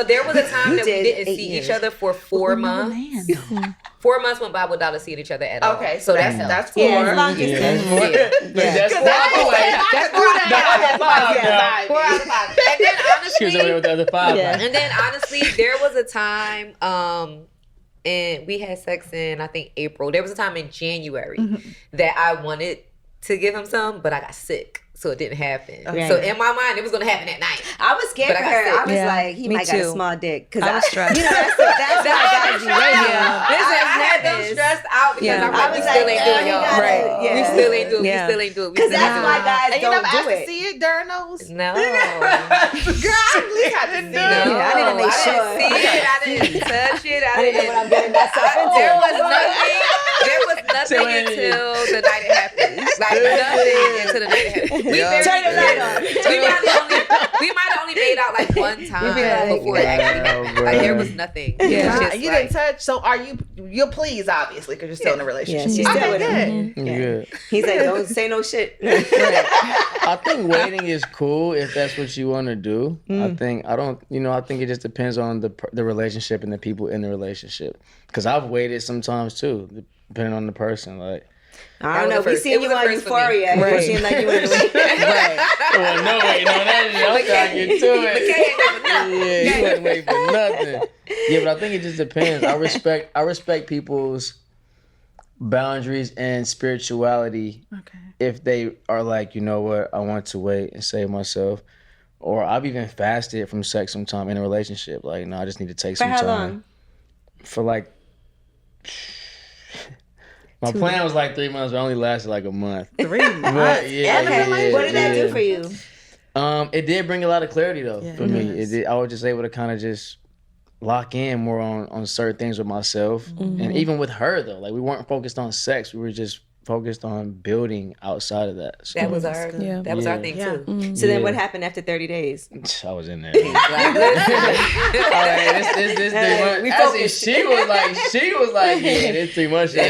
there was a time You that we did didn't 8 see years. each other for 4 months. 4 months went by without us seeing each other at all. Okay, so that's that's 4. Yeah, as long as Yeah. That's That's 4 out of 5. And then She was over there with the other 5. Yeah. And then honestly, there was a time, and we had sex in I think April. There was a time in January that I wanted to give him some, but I got sick, so it didn't happen. Right. So in my mind, it was gonna happen at night. I was scared But for I got her. sick. I was Yeah, like, he me might got a too. small dick. Because I was stressed. that's why I got you radio. Listen, I had them stressed out because I'm Yeah. like, we still ain't doing y'all. Right. Yeah. We still ain't do it. Yeah. We still ain't do it. We Because still that's ain't do why it. guys And you don't never do asked to it. see it during those? No. Girl, I at least had to see No, it. I need to make I sure. didn't see it. I didn't touch it. I didn't know what I'm getting myself into. There was nothing until the night it happened. Like nothing until the night it happened. Turn the light on. We might have only made out like one time like, before it actually happened. Like there was nothing. It was just You like, didn't touch. So you're pleased, obviously, because you're still in a Yeah, relationship. she's still Okay, with him. good. Yeah. Good. He's like, don't say no shit. I think waiting is cool if that's what you want to do. I think it just depends on the relationship and the people in the relationship. Because I've waited sometimes too, depending on the person. Like, I don't know. We first. seen It you was the on first for me. Euphoria. It Right. seemed like you wanted to wait. well, no waiting on that. I'm trying to get to it. Yeah, you wasn't waiting for nothing. Yeah, but I think it just depends. I respect people's boundaries and spirituality. Okay. If they are like, you know what, I want to wait and save myself. Or I've even fasted from sex sometime in a relationship. Like, no, I just need to take For some how time. long? For like, My plan was like 3 months, but it only lasted like a month. 3 months. But, yeah, Okay. What did that do for you? It did bring a lot of clarity though for me. Yes. It did, I was just able to kind of just lock in more on certain things with myself, and even with her though. Like we weren't focused on sex; we were just focused on building outside of that. So, That was our our thing too. So then, what happened after 30 days? I was in there. Like, this 3 months. We Actually, focused. she was like, yeah, this 3 months. Was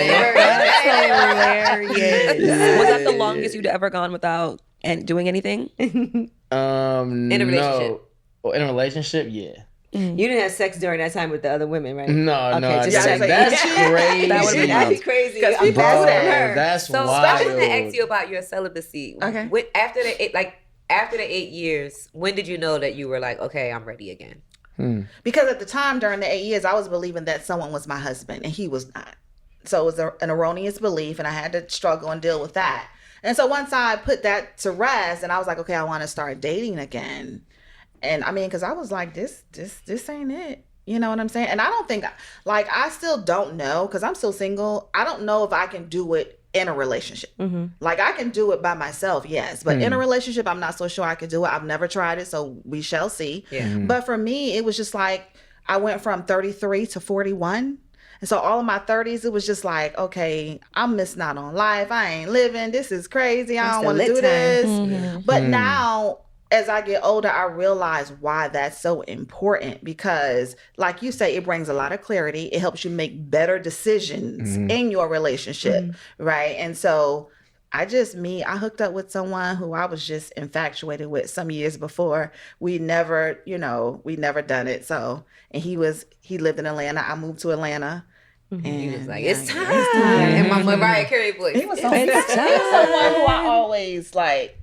that the longest you'd ever gone without doing anything? In a relationship. No. In a relationship, yeah. You didn't have sex during that time with the other women, right? No, Okay, no, I just didn't. checking. That's crazy. That'd be crazy. Because I'm people faster do than that. her. That's So wild. I want to ask you about your celibacy. Okay. After the 8 years, when did you know that you were like, okay, I'm ready again? Because at the time during the 8 years, I was believing that someone was my husband and he was not. So it was an erroneous belief, and I had to struggle and deal with that. And so once I put that to rest, and I was like, okay, I want to start dating again. And I mean, because I was like, this ain't it. You know what I'm saying? And I don't think, like, I still don't know, because I'm still single. I don't know if I can do it in a relationship. Like, I can do it by myself, yes. But in a relationship, I'm not so sure I could do it. I've never tried it, so we shall see. Yeah. But for me, it was just like, I went from 33 to 41. And so all of my 30s, it was just like, okay, I'm missing out on life. I ain't living. This is crazy. I don't want to do this. But now, as I get older, I realize why that's so important, because like you say, it brings a lot of clarity. It helps you make better decisions in your relationship, right? And so I hooked up with someone who I was just infatuated with some years before. We never done it. So, and he lived in Atlanta. I moved to Atlanta. And He was like, it's time. And my Mariah Carey voice. he was someone who I always like,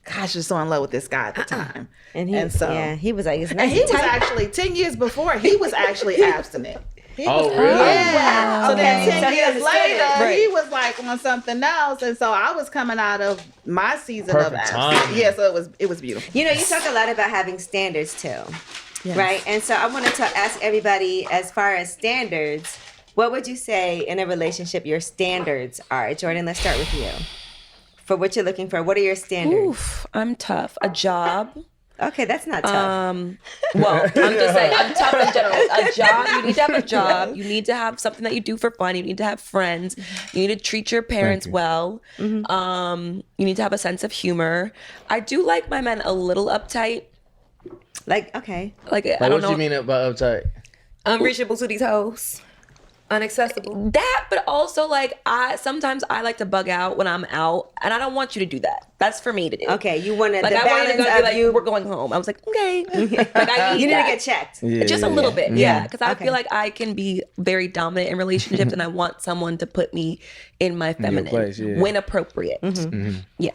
gosh, was so in love with this guy at the time. And he was like, it's And nice he and was tight. actually 10 years before, he was actually abstinent. Oh, really? Yeah. So then Okay. 10 So he years understood it. later, he was like on something else. And so I was coming out of my season of Perfect abstinence. timing. Yeah, so it was beautiful. You know, you talk a lot about having standards too, right? And so I wanted to ask everybody, as far as standards, what would you say in a relationship your standards are? Jordan, let's start with you. For what you're looking for, what are your standards? Oof, I'm tough. A job. Okay, that's not tough. Well, I'm just saying, I'm tough in general. A job, you need to have a job. You need to have something that you do for fun. You need to have friends. You need to treat your parents well. You need to have a sense of humor. I do like my men a little uptight. Like, okay. Like I Like, don't what know. you mean about uptight? Unreachable to these hoes. Unaccessible. That, but also like sometimes I like to bug out when I'm out, and I don't want you to do that. That's for me to do. Okay, you want to, Like the I want you to balance go be of like, you. we're going home. I was like, okay. Like I need You need that. to get checked. Yeah, Just a little bit, yeah. Because I Okay. feel like I can be very dominant in relationships, and I want someone to put me in my feminine place, yeah. when appropriate. Yeah.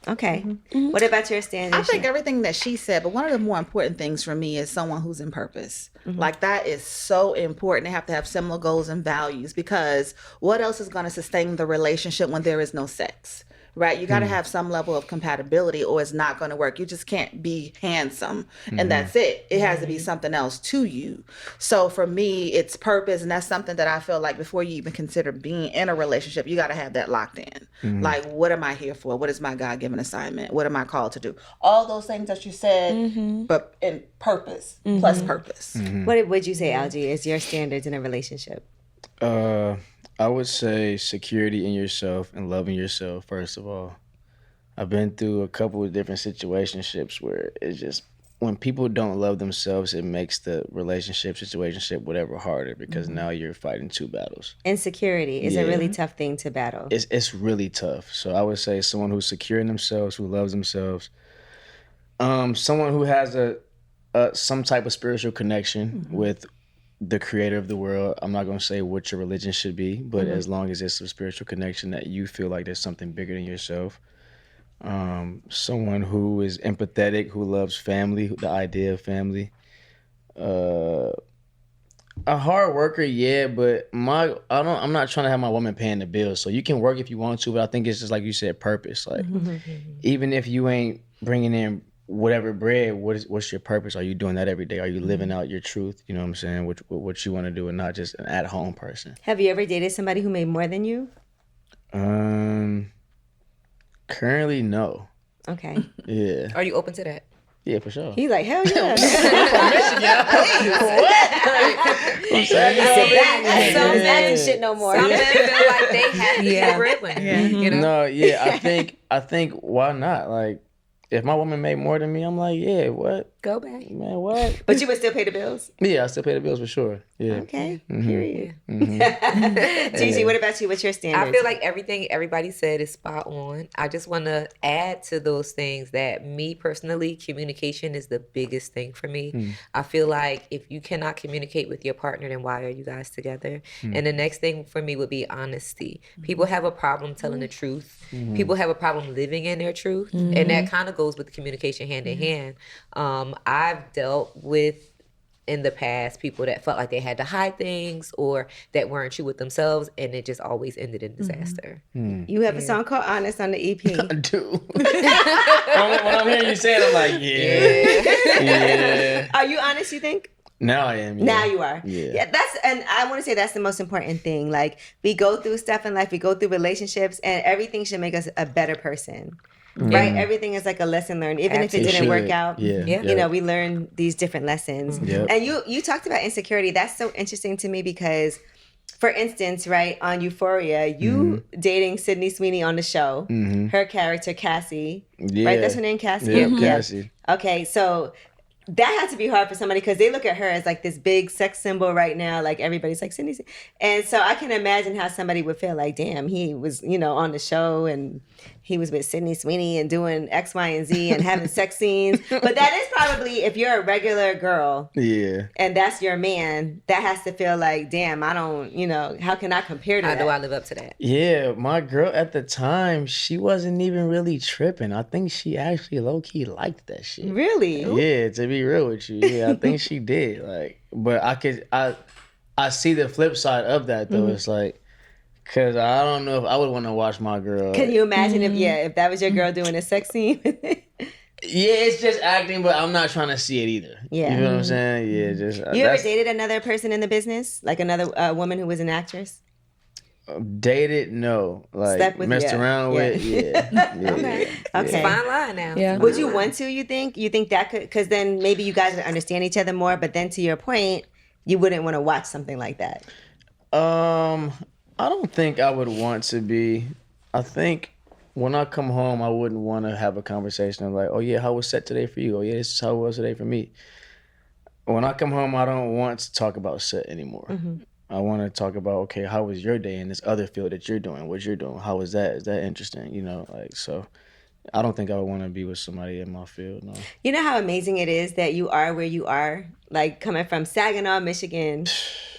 Okay. What about your standards? I think everything that she said, but one of the more important things for me is someone who's in purpose. Like, that is so important. They have to have similar goals and values, because what else is going to sustain the relationship when there is no sex? Right? You got to have some level of compatibility, or it's not going to work. You just can't be handsome and that's it. It has to be something else to you. So for me, it's purpose. And that's something that I feel like before you even consider being in a relationship, you got to have that locked in. Like, what am I here for? What is my God-given assignment? What am I called to do? All those things that you said, but in purpose, plus purpose. What would you say, Algee, is your standards in a relationship? I would say security in yourself and loving yourself, first of all. I've been through a couple of different situationships where it's just, when people don't love themselves, it makes the relationship, situationship, whatever, harder, because now you're fighting two battles. Insecurity is a Yeah. really tough thing to battle. It's really tough. So I would say someone who's secure in themselves, who loves themselves, someone who has some type of spiritual connection with the creator of the world. I'm not going to say what your religion should be, but as long as it's a spiritual connection that you feel like there's something bigger than yourself. Someone who is empathetic, who loves family, the idea of family. A hard worker, yeah, but I'm not trying to have my woman paying the bills. So you can work if you want to, but I think it's just like you said, purpose. Like, even if you ain't bringing in whatever bread, what's your purpose? Are you doing that every day? Are you living out your truth? You know what I'm saying? What you want to do, and not just an at-home person. Have you ever dated somebody who made more than you? Currently, no. Okay. Yeah. Are you open to that? Yeah, for sure. He's like, hell yeah. I'm Some acting shit no more. Some men feel like they have to be the breadwinner. You know? No, yeah, I think why not? Like, if my woman made more than me, I'm like, yeah, what? Go back. Man, what? But you would still pay the bills? Yeah, I still pay the bills for sure. Yeah. Okay. Period. Gigi, what about you? What's your standard? I feel like everything everybody said is spot on. I just want to add to those things that me personally, communication is the biggest thing for me. I feel like if you cannot communicate with your partner, then why are you guys together? And the next thing for me would be honesty. People have a problem telling the truth. People have a problem living in their truth. And that kind of goes with communication hand in hand. I've dealt with in the past people that felt like they had to hide things or that weren't true with themselves, and it just always ended in disaster. You have a song called Honest on the EP. I do. When I'm hearing you say it, I'm like, yeah. Are you honest, you think? Now I am. Yeah. Now you are. Yeah. And I want to say that's the most important thing. Like, we go through stuff in life, we go through relationships, and everything should make us a better person. Right? Everything is like a lesson learned. Even if it didn't work out, you know, we learn these different lessons. And you talked about insecurity. That's so interesting to me because, for instance, right, on Euphoria, you dating Sydney Sweeney on the show, her character Cassie, right? That's her name, Cassie? Yeah, Cassie. Okay, so that had to be hard for somebody because they look at her as like this big sex symbol right now. Like everybody's like Sydney. And so I can imagine how somebody would feel like, damn, he was, you know, on the show and he was with Sydney Sweeney and doing X, Y, and Z and having sex scenes. But that is probably, if you're a regular girl and that's your man, that has to feel like, damn, I don't, you know, how can I compare to that? How do I live up to that? Yeah, my girl at the time, she wasn't even really tripping. I think she actually low-key liked that shit. Really? Yeah, to be real with you. Yeah, I think she did. Like, but I see the flip side of that though. It's like, cause I don't know if I would want to watch my girl. Can you imagine if that was your girl doing a sex scene? Yeah, it's just acting, but I'm not trying to see it either. Yeah. You know what I'm saying? Yeah, just. You ever dated another person in the business? Like another woman who was an actress? Dated? No. Like messed around with? Yeah. Okay. It's a fine line now. Yeah. Would you want to, you think? You think that could, because then maybe you guys would understand each other more, but then to your point, you wouldn't want to watch something like that. I don't think I would want to be. I think when I come home, I wouldn't want to have a conversation of like, oh yeah, how was set today for you? Oh yeah, this is how it was today for me. When I come home, I don't want to talk about set anymore. I want to talk about, okay, how was your day in this other field that you're doing? What you're doing? How was that? Is that interesting? You know, like, so I don't think I would want to be with somebody in my field, no. You know how amazing it is that you are where you are? Like coming from Saginaw, Michigan.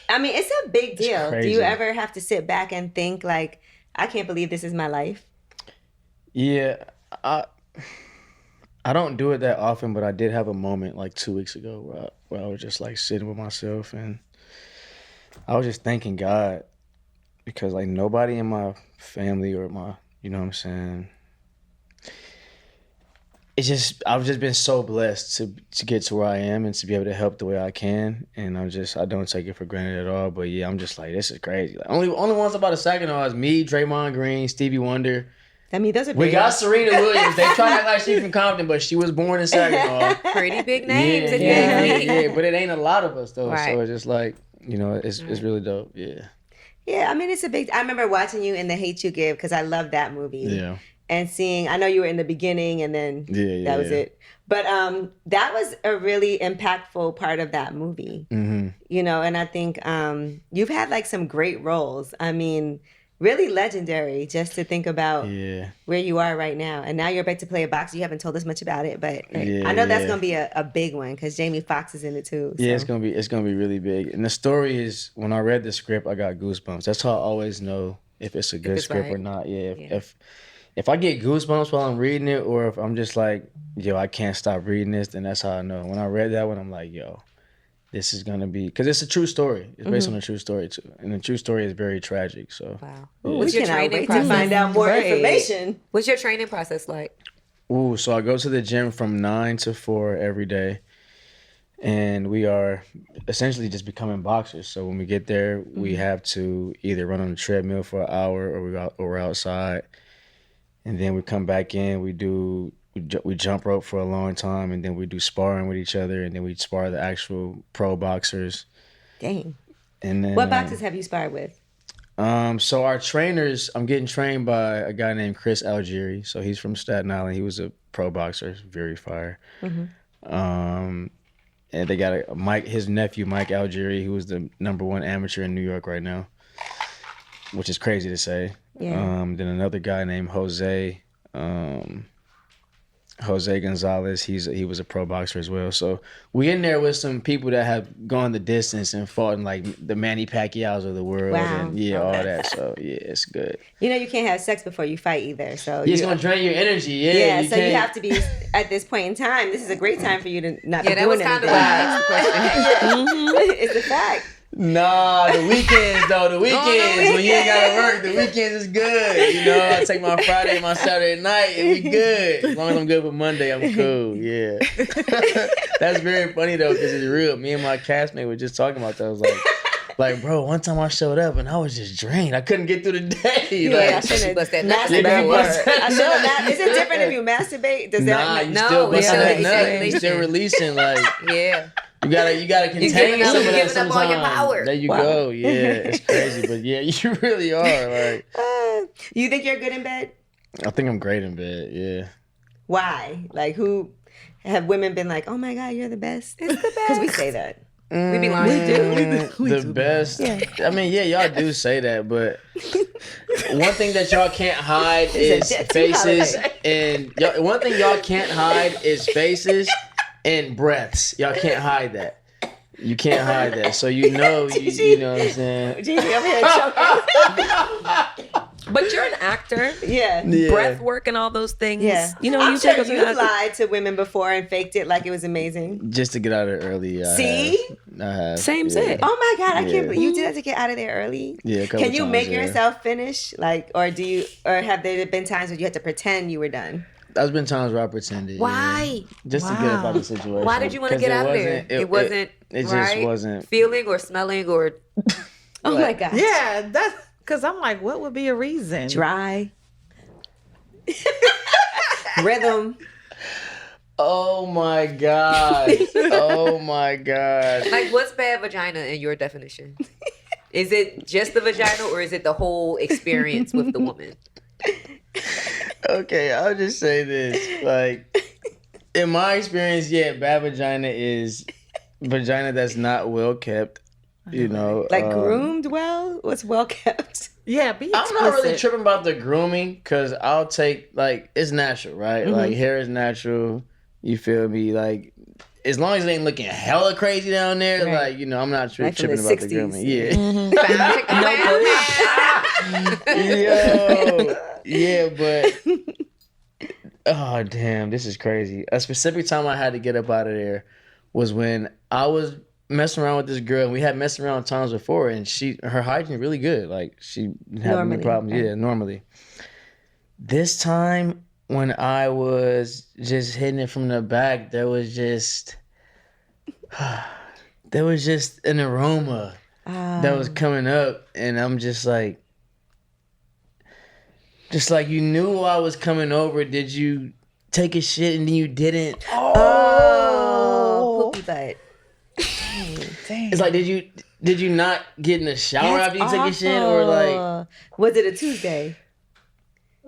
I mean, it's a big deal. Do you ever have to sit back and think like, I can't believe this is my life? Yeah, I don't do it that often, but I did have a moment like 2 weeks ago where I was just like sitting with myself and I was just thanking God because like nobody in my family or my, you know what I'm saying? I've just been so blessed to get to where I am and to be able to help the way I can. And I don't take it for granted at all. But yeah, I'm just like, this is crazy. Like, only ones about a Saginaw is me, Draymond Greene, Stevie Wonder. I mean, those are big. We got Serena Williams. They try to act like she's from Compton, but she was born in Saginaw. Pretty big names. Yeah, but it ain't a lot of us though. Right. So it's just like, you know, it's really dope. Yeah. Yeah, I mean, it's a big. I remember watching you in The Hate You Give because I love that movie. Yeah. And seeing, I know you were in the beginning and then that was it. But that was a really impactful part of that movie. You know, and I think you've had like some great roles. I mean, really legendary just to think about where you are right now. And now you're about to play a boxer. You haven't told us much about it, but I know that's going to be a big one because Jamie Foxx is in it too. So. Yeah, it's going to be really big. And the story is, when I read the script, I got goosebumps. That's how I always know if it's a good script or not. If I get goosebumps while I'm reading it, or if I'm just like, yo, I can't stop reading this, then that's how I know. When I read that one, I'm like, yo, this is going to be, because it's a true story. It's based on a true story too. And the true story is very tragic. So, wow. What's your training process? To find out more information. What's your training process like? So I go to the gym from 9 to 4 every day. And we are essentially just becoming boxers. So when we get there, we have to either run on the treadmill for an hour or we're outside. and then we come back in. We jump rope for a long time, and then we do sparring with each other, and then we spar the actual pro boxers. Dang. And then what boxers have you sparred with? So our trainers, I'm getting trained by a guy named Chris Algee. So he's from Staten Island. He was a pro boxer, very fire. And they got his nephew, Mike Algee, who was the #1 amateur in New York right now, which is crazy to say. Yeah. Then another guy named Jose Gonzalez. He was a pro boxer as well. So we in there with some people that have gone the distance and fought in like the Manny Pacquiao's of the world. Wow. And all that. So yeah, it's good. You know you can't have sex before you fight either. So It's gonna drain your energy. Yeah. Yeah, you so you have to be at this point in time. This is a great time for you to not be that doing was kind of anything. why I asked the question. It's a fact. Nah, the weekends though. The weekends when you ain't gotta work, the weekends is good. You know, I take my Friday, my Saturday night, and we good. As long as I'm good with Monday, I'm cool. Yeah. That's very funny though, because it's real. Me and my castmate were just talking about that. I was like, bro, one time I showed up and I was just drained. I couldn't get through the day. Yeah, I Like, shouldn't bust that have nut masturbated. Is it different if you masturbate? Does nah, that you No, still busting yeah, that nut. exactly. You still releasing. Like Yeah. you gotta contain giving up- some of you're that giving up all your sometimes. power. There you go. Yeah, it's crazy, but yeah, you really are. Like you think you're good in bed? I think I'm great in bed. Yeah. Why? Like, who have women been like, oh my God, you're the best? It's the best. Because we say that. We be lying. The best. I mean, yeah, y'all do say that, but one thing that y'all can't hide is Jet2Holiday. faces, and one thing y'all can't hide is faces and breaths. Y'all can't hide that. You can't hide that. So you know what I'm saying? Gigi over here choking. But you're an actor. Yeah. Breath work and all those things. Yeah. You know, I'm you sure take us you've lied to women before and faked it like it was amazing. Just to get out of there early. See? I have. Same shit. Oh my God, I Yeah. can't believe you did that to get out of there early. Yeah, a couple Can you times, make yeah. yourself finish? Like, or have there been times where you had to pretend you were done? There's been times where I pretended. Why? Yeah, just to get up out of the situation. Why did you want to get out of there? It wasn't It right? just wasn't. Feeling or smelling or Oh my God. Yeah, that's because I'm like, what would be a reason? Dry. Rhythm. Oh my God. Oh my God. like what's bad vagina in your definition? Is it just the vagina or is it the whole experience with the woman? Okay, I'll just say this. Like, in my experience, yeah, bad vagina is vagina that's not well kept. You know, Like groomed well? What's well kept? Yeah, be I'm explicit. not really tripping about the grooming because I'll take like it's natural, right? Like hair is natural. You feel me? Like as long as it ain't looking hella crazy down there, Right. like I'm not Like from tripping the about the 60s. grooming. Yeah. No Yo, yeah, but oh damn, this is crazy. A specific time I had to get up out of there was when I was messing around with this girl, and we had messed around times before, and her hygiene really good. Like she didn't have any Normally, problems. right. Yeah, normally. This time when I was just hitting it from the back, there was just an aroma that was coming up, and I'm just like you knew I was coming over. Did you take a shit and then you didn't? Oh, poopy butt. Dang. It's like did you not get in the shower That's after you take a shit, or like awful. Was it a Tuesday?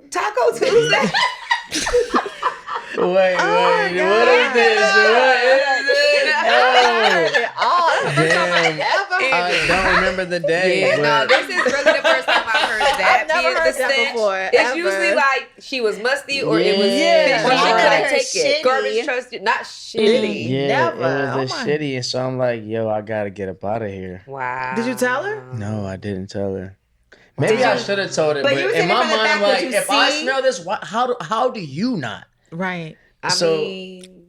Taco Tuesday. wait, what is this? What is this? Oh, damn. I don't remember the day. Yeah, no, but this is really the first time I heard that. I've never Because heard the that stench, before, It's ever. usually like she was musty or it was Yeah. fishy. She Wow. couldn't take it. Shitty. Garbage trust, not shitty. yeah, Never. it was Oh a my- shitty, and so I'm like, yo, I gotta get up out of here. Wow. Did you tell her? No, I didn't tell her. Maybe I should have told her, But but you was in in my from the mind, back, I'm would like, you if I see? smell this, how do you not? Right. I So- mean,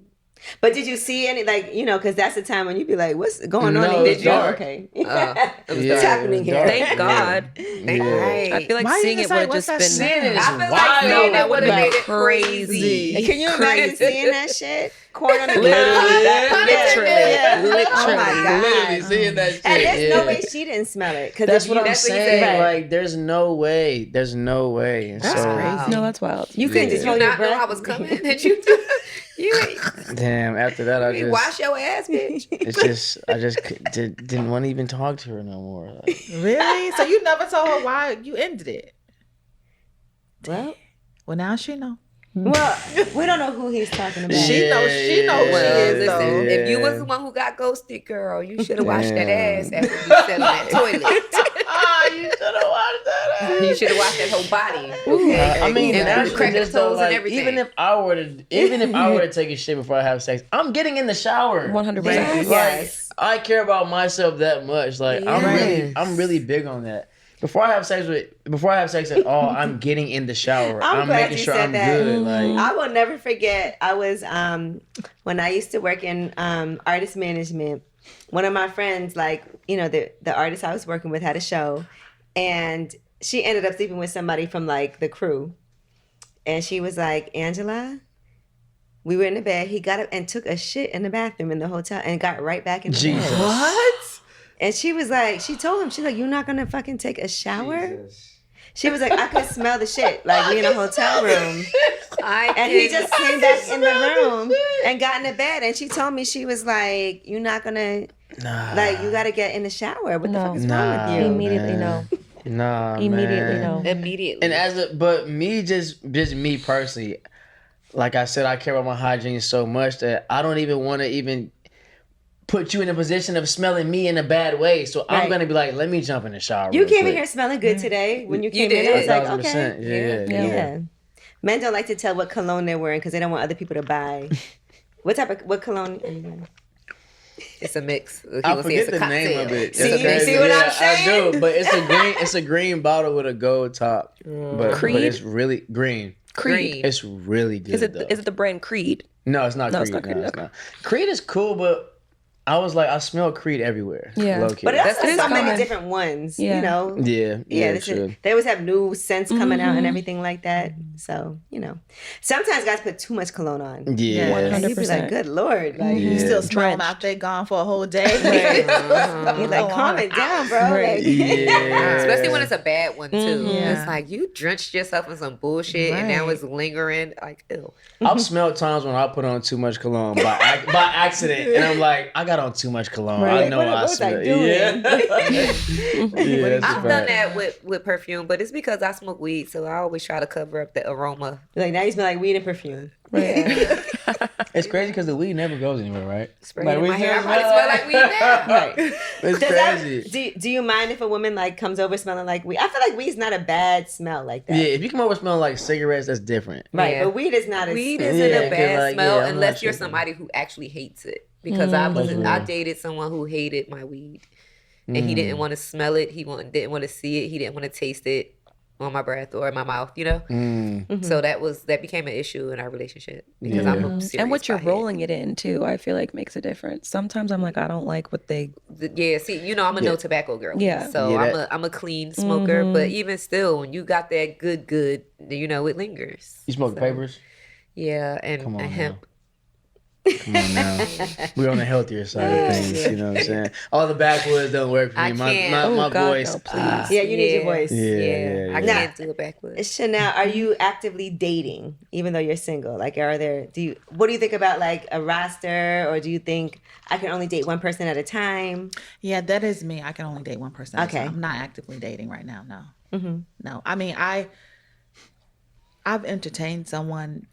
But did you see any, like, you know, because that's the time when you'd be like, what's going on? No, Did it's you? dark. Okay. Yeah, What's happening it was here? dark. Thank God. Right. I feel like Why seeing you it say, would have what's just that been Seeing it is I feel like wild. seeing that would have made it crazy. crazy. Can you imagine seeing that shit? Corn on the Literally, cob. literally, Yeah. literally. Oh my God. Literally seeing that shit. And there's no yeah. way she didn't smell it. Cause That's if what you, I'm that's what you saying. said. Like, there's no way. There's no way. And That's so, crazy. No, that's wild. you couldn't just Did you hold your not know breath. I was coming? Did you? damn. After that, I just Wash your ass, bitch. It's just I just didn't want to even talk to her no more. Like, Really? So you never told her why you ended it? Well, Well, now she know. well, we don't know who he's talking about. She knows she Well, is, listen, though. if you was the one who got ghosted, girl, you should have washed that ass after you sat on that toilet. Oh, you should have watched that. You should have washed that whole body. I mean, And that's crack the just though, toes and like, everything. even if I were to take a shit before I have sex, I'm getting in the shower. 100%. Yes. Yes. I care about myself that much. Like Yes. I'm really big on that. Before I have sex at all, I'm getting in the shower. I'm glad making you sure said I'm that. good. Like I will never forget. I was when I used to work in artist management. One of my friends, like, you know, the artist I was working with had a show, and she ended up sleeping with somebody from like the crew, and she was like, Angela, we were in the bed. He got up and took a shit in the bathroom in the hotel and got right back in the Jesus. bed. What? And she was like, she told him, she's like, you're not gonna fucking take a shower? She was like, I could smell the shit. Like, we in a hotel room. And he just came back in the room and got in the bed. And she told me, she was like, you're not gonna, like, you gotta get in the shower. What the fuck is wrong with you? Immediately man. no. Nah, Immediately man. no. Immediately. And but me, just me personally, like I said, I care about my hygiene so much that I don't even want to even put you in a position of smelling me in a bad way. So I'm Right. gonna be like, let me jump in the shower. You real came in quick. here smelling good today. When you came did. in, I was like, 1,000%. okay. Yeah. Yeah. Men don't like to tell what cologne they're wearing because they don't want other people to buy. What cologne are you wearing? It's a mix. He I will say it's forget a the name cocktail. of it. See, It's you crazy. see what I'm Yeah, saying? I do, but it's a green bottle with a gold top. But Creed? it's really green. Creed. It's really good. Is it though. is it the brand Creed? No, it's not No, Creed. it's not Creed. No, it's Okay. not. Creed is cool, but I was like, I smell Creed everywhere. Yeah. Low key. But That's- that's it is so many common. different ones, Yeah. you know? yeah, this true. they always have new scents coming out and everything like that. So, you know. Sometimes guys put too much cologne on. Yeah. And you'd be like, 100%. good Lord. Like, You Yeah. still smell them Drenched. out there gone for a whole day. you're like, calm it down, bro. Right. Like, Yeah. Especially when it's a bad one too. Yeah. It's like you drenched yourself in some bullshit and now it's lingering. Like, ew. I've smelled times when I put on too much cologne by accident, and I'm like, I got on too much cologne. Right. I know What I was I smell. doing? Yeah, yeah, that's I've a done fact. that with perfume, but it's because I smoke weed, so I always try to cover up the aroma. like, now you smell like weed and perfume. Yeah. It's crazy because the weed never goes anywhere, right? Spray Like, it in we my hair. I just might smell like weed now. Right. It's Does crazy. do you mind if a woman like comes over smelling like weed? I feel like weed's not a bad smell like that. Yeah, if you come over smelling like cigarettes, that's different. Right, Yeah. but weed is not a Weed smell. isn't Yeah, a bad 'cause, like, smell yeah, I'm unless not you're tripping. somebody who actually hates it. Because I That's dated someone who hated my weed, and he didn't want to smell it. He didn't want to see it. He didn't want to taste it on my breath or in my mouth. You know. So that became an issue in our relationship because I'm a serious And what you're pothead. rolling it in too, I feel like makes a difference. Sometimes I'm like, I don't like what they. Yeah, see, you know, I'm a no tobacco girl. Yeah. So Yeah, I'm a clean smoker, but even still, when you got that good, you know, it lingers. You smoke papers? Yeah, and, Come on and now. hemp. Come on now. We're on the healthier side of things, you know what I'm saying? All the backwoods don't work for me. I can't. My Oh, God, voice. no, please. Yeah, you need your voice. Yeah. I can't do it backwards. Chanel, are you actively dating even though you're single? Like, what do you think about like a roster, or do you think I can only date one person at a time? Yeah, that is me. I can only date one person. Okay. I'm not actively dating right now. No. No. I mean, I've entertained someone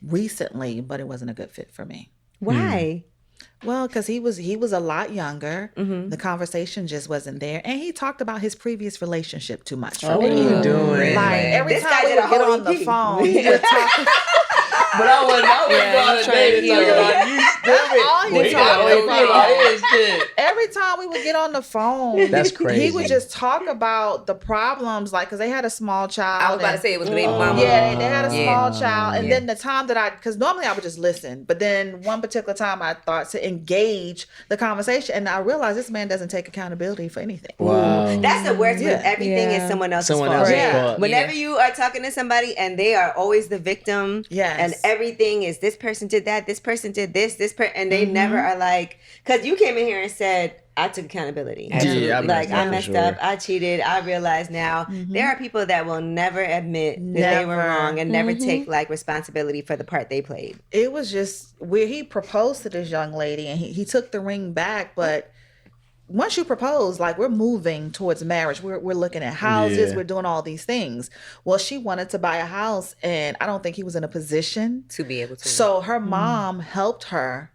recently, but it wasn't a good fit for me. Why? Well, because he was a lot younger. The conversation just wasn't there, and he talked about his previous relationship too much for Oh, what are me. you doing? Like every This time guy we did a would get whole on the EP. phone, he would talk. But I wasn't Yeah, on he's a trying date to talking heal. about you That's all he Wait, talked about. shit. Every time we would get on the phone, That's crazy. he would just talk about the problems, like, because they had a small child. I was about to say it was the baby mama. Yeah, they had a small child. And Yeah. then the time that because normally I would just listen, but then one particular time I thought to engage the conversation, and I realized this man doesn't take accountability for anything. Wow. That's the worst when everything is someone else's fault. Yeah. Whenever you are talking to somebody and they are always the victim, and everything is this person did that, this person did this, and they never are like, because you came in here and said, I took accountability. Yeah, I messed up. I cheated. I realize now there are people that will never admit that they were wrong and never take like responsibility for the part they played. It was just where he proposed to this young lady and he took the ring back, but once you propose, like, we're moving towards marriage. We're looking at houses. We're doing all these things. Well, she wanted to buy a house, and I don't think he was in a position to be able to. So her mom helped her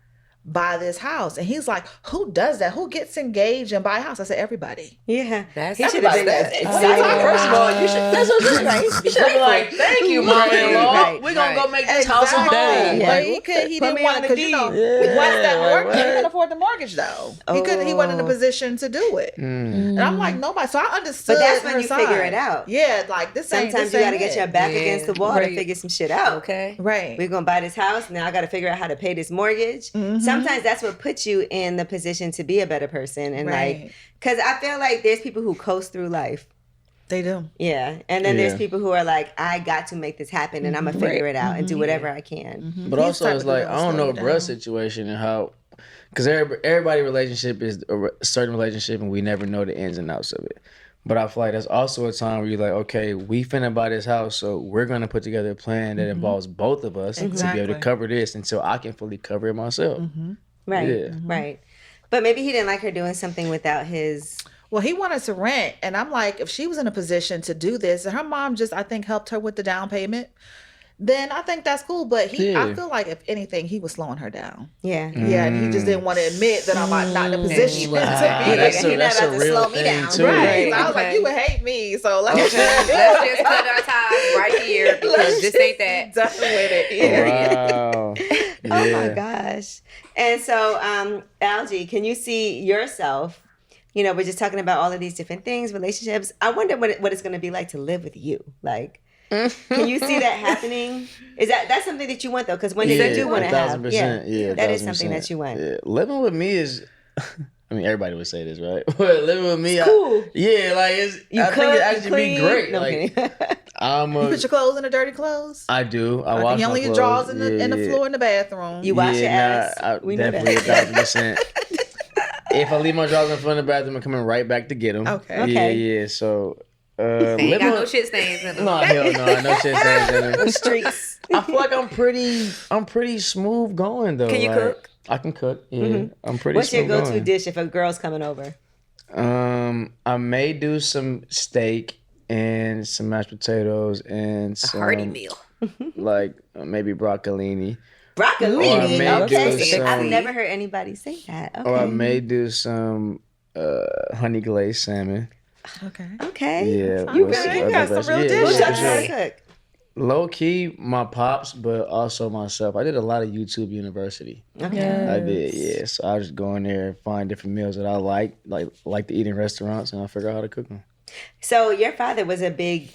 buy this house. And he's like, who does that? Who gets engaged and buy a house? I said, everybody. Yeah. That's he should have been First of all, you should. That's what you should be like. Thank you, mom-in-law. We're gonna go make this house a home. But he didn't want to, because once that mortgage, he couldn't afford the mortgage though. He wasn't in a position to do it. And I'm like, nobody. So I understood. But that's when you figure it out. Yeah, like this. Sometimes you got to get your back against the wall to figure some shit out. Okay. Right. We're gonna buy this house. Now I got to figure out how to pay this mortgage. Sometimes that's what puts you in the position to be a better person. And like, because I feel like there's people who coast through life. They do. Yeah. And then there's people who are like, I got to make this happen and I'm going to figure it out and do whatever I can. But also it's like, I don't know bruh's situation and how, because everybody relationship is a certain relationship and we never know the ins and outs of it. But I feel like that's also a time where you're like, okay, we finna buy this house, so we're gonna put together a plan that involves both of us to be able to cover this until I can fully cover it myself. Right. Yeah. Right. But maybe he didn't like her doing something without his... Well, he wanted to rent. And I'm like, if she was in a position to do this, and her mom just, I think, helped her with the down payment, then I think that's cool. But I feel like, if anything, he was slowing her down. Yeah. Yeah, and he just didn't want to admit that I'm not in a position to be That's a real thing, too. Right. So I was like, you would hate me. So let's just cut our ties right here because this ain't that. Done with it. Wow. Oh my gosh. And so, Algee, can you see yourself, we're just talking about all of these different things, relationships. I wonder what it's going to be like to live with you. Like, can you see that happening? That's something that you want, though? Because when you do want to have, that is something that you want. Yeah. Living with me is, I mean, everybody would say this, right? But living with me, cool. I think it actually be great. No, like, you put your clothes in the dirty clothes? I do. I wash you only my your clothes. drawers in the floor in the bathroom. You wash your ass. We definitely 1,000%. If I leave my drawers in front of the bathroom, I'm coming right back to get them. Okay. Yeah. So, ain't got no shit stains in them. No, hell no, no shit stains in them. Streaks. I feel like I'm pretty smooth going though. Can you cook? I can cook. Yeah, I'm pretty. What's your smooth go-to going. dish if a girl's coming over? I may do some steak and some mashed potatoes and some hearty meal. like maybe broccolini. Broccolini. Okay. do I've some- never heard anybody say that. Okay. Or I may do some honey glazed salmon. Okay. Yeah, You with really you got some real yeah, dishes. Who yeah, taught you how yeah. to cook? Low key, my pops, but also myself. I did a lot of YouTube University. Okay. I did, yeah. So I just go in there and find different meals that I like to eat in restaurants, and I figure out how to cook them. So your father was a big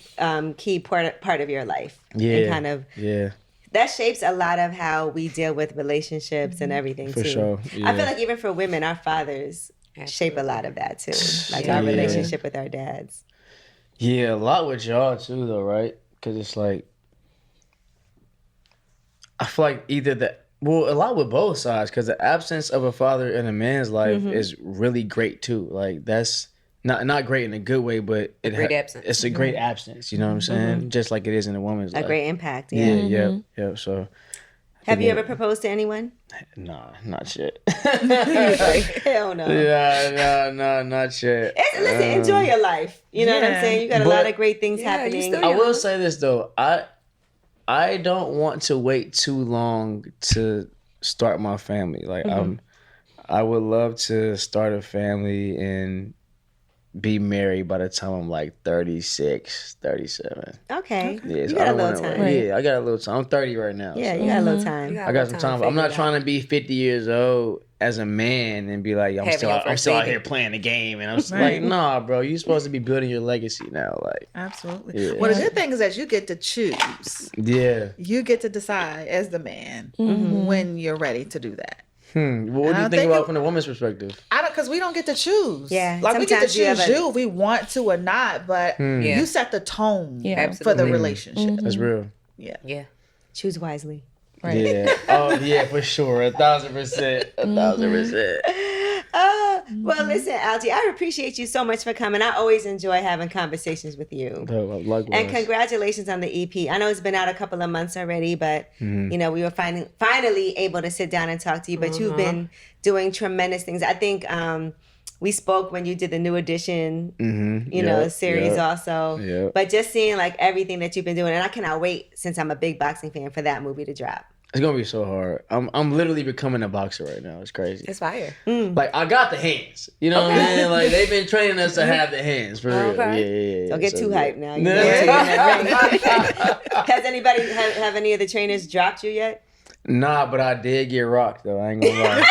key part of your life. Yeah. And kind of Yeah. that shapes a lot of how we deal with relationships and everything For too. sure, I yeah. feel like even for women, our fathers shape a lot of that too. Like our relationship with our dads. Yeah, a lot with y'all too, though, right? Because it's like, I feel like a lot with both sides, because the absence of a father in a man's life is really great too. Like that's not great in a good way, but absence. It's a great absence. You know what I'm saying? Just like it is in a woman's life. A great impact. Yeah, Yeah. yeah. So, Have you ever proposed to anyone? nah, not yet. Hell no. Yeah, not yet. Listen, enjoy your life. You know what I'm saying? You got a lot of great things happening. I will say this though, I don't want to wait too long to start my family. Like I would love to start a family and be married by the time I'm like 36, 37. Okay. Yeah, You got a little time. Yeah, I got a little time. I'm 30 right now. Yeah, so you got a little time. I got some time. I'm not trying to be 50 years old as a man and be like, I'm still out here playing the game. And I'm just like, nah, bro, you're supposed to be building your legacy now. Like, absolutely. Yeah. Well, the good thing is that you get to choose. Yeah. You get to decide as the man when you're ready to do that. Well, what do you think about from the woman's perspective? I don't, because we don't get to choose. Yeah, like we get to sometimes choose you if we want to or not, but you set the tone for the relationship. That's real. Yeah. Choose wisely. Right. Yeah. Oh, yeah, for sure. 1,000%. 1,000%. Well, listen, Algee, I appreciate you so much for coming. I always enjoy having conversations with you. Likewise. And congratulations on the EP. I know it's been out a couple of months already, but you know, we were finally able to sit down and talk to you. But you've been doing tremendous things. I think we spoke when you did the New Edition, you know, series also. Yep. But just seeing like everything that you've been doing, and I cannot wait, since I'm a big boxing fan, for that movie to drop. It's gonna be so hard. I'm literally becoming a boxer right now. It's crazy. It's fire. Like, I got the hands. You know what I'm saying? Like, they've been training us to have the hands for real. Yeah. Don't get too hyped now. You know, in that ring. Has anybody have any of the trainers dropped you yet? Nah, but I did get rocked though. I ain't gonna lie.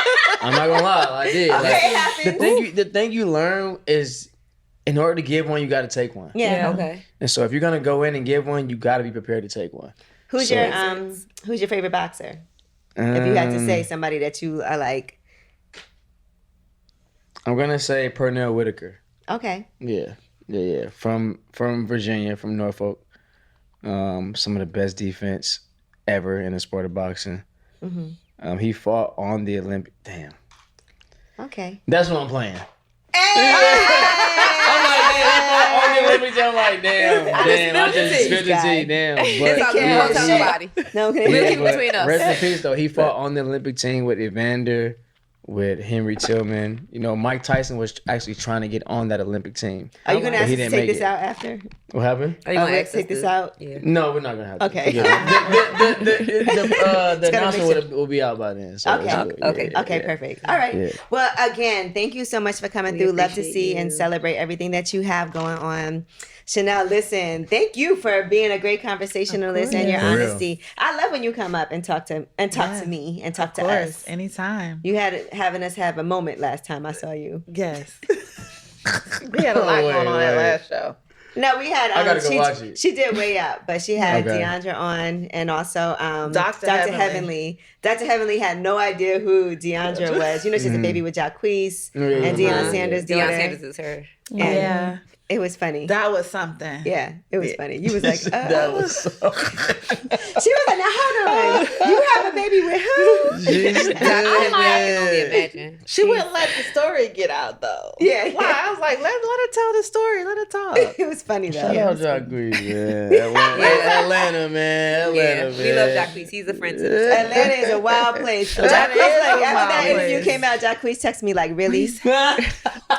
I'm not gonna lie. I did. Okay, the thing you learn is, in order to give one, you got to take one. Yeah. Okay. And so if you're gonna go in and give one, you got to be prepared to take one. Who's your favorite boxer? If you had to say somebody that you are like, I'm gonna say Pernell Whitaker. okay. Yeah. From Virginia, from Norfolk. Some of the best defense ever in the sport of boxing. He fought on the Olympic. Damn. Okay. That's what I'm playing. I'm like, damn. I just spilled the tea. Damn. It's all good. Don't tell nobody. No, We'll keep it between us. Rest in peace, though. He fought on the Olympic team with Evander, with Henry Tillman. You know, Mike Tyson was actually trying to get on that Olympic team. Are you going to but ask he us to didn't take make this it. out after? What happened? Are you gonna Let's take this out? Yeah. No, we're not gonna have to. Okay. The announcement will be out by then. So Okay, perfect. All right. Yeah. Well, again, thank you so much for coming through. Love to see and celebrate everything that you have going on. Chanel, listen, thank you for being a great conversationalist and your honesty. I love when you come up and talk to me and talk to us. Anytime. You had having us have a moment last time I saw you. Yes. We had a lot going on that last show. No, we had. I gotta go watch it. She did way up, but she had Deandra on, and also Dr. Heavenly. Dr. Heavenly had no idea who Deandra was. You know, she's a baby with Jacqueese and Deion Sanders' daughter. Deion Sanders is her. Yeah. It was funny. That was something. Yeah, it was funny. You was like, that was so... She was like, now hold on. You have a baby with who? I can only imagine. She wouldn't let the story get out though. Yeah. Why? I was like, let her tell the story. Let her talk. It was funny though. Shout out Jacquees, man. Atlanta, man. We love Jacquees. He's a friend to us. Atlanta is a wild place. Jacquees, like, after that interview came out, Jacquees texted me like, really? I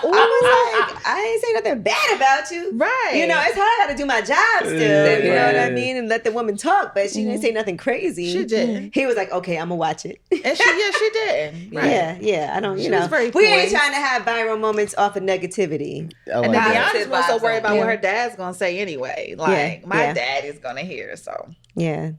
was like, I ain't say nothing bad about you. Right. You know, it's hard. I got to do my job still. You know what I mean? And let the woman talk, but she didn't say nothing crazy. She did. He was like, okay, I'm going to watch it. And she did. Right. Yeah. I don't, She was very we ain't poised. tand to have viral moments off of negativity. And then Positive Beyonce's more so vibes worried about on. what her dad's gonna say anyway. Like my dad is gonna hear, so Yeah,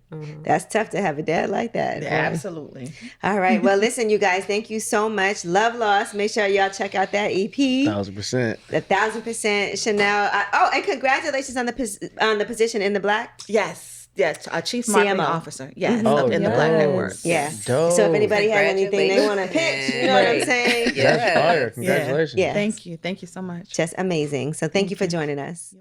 that's tough to have a dad like that. yeah, absolutely. All right. Well, listen, you guys, thank you so much. Love Lost. Make sure y'all check out that EP. 1,000%. 1,000% Chanel. And congratulations on the position in the Black. Yes, a chief marketing CMO. officer. Yes, Oh, in the Black Network. Yeah. Dope. So if anybody has anything they want to pitch, you know what I'm saying? Yeah. That's fire. Congratulations. Yeah. Thank you so much. Just amazing. So thank you for joining us.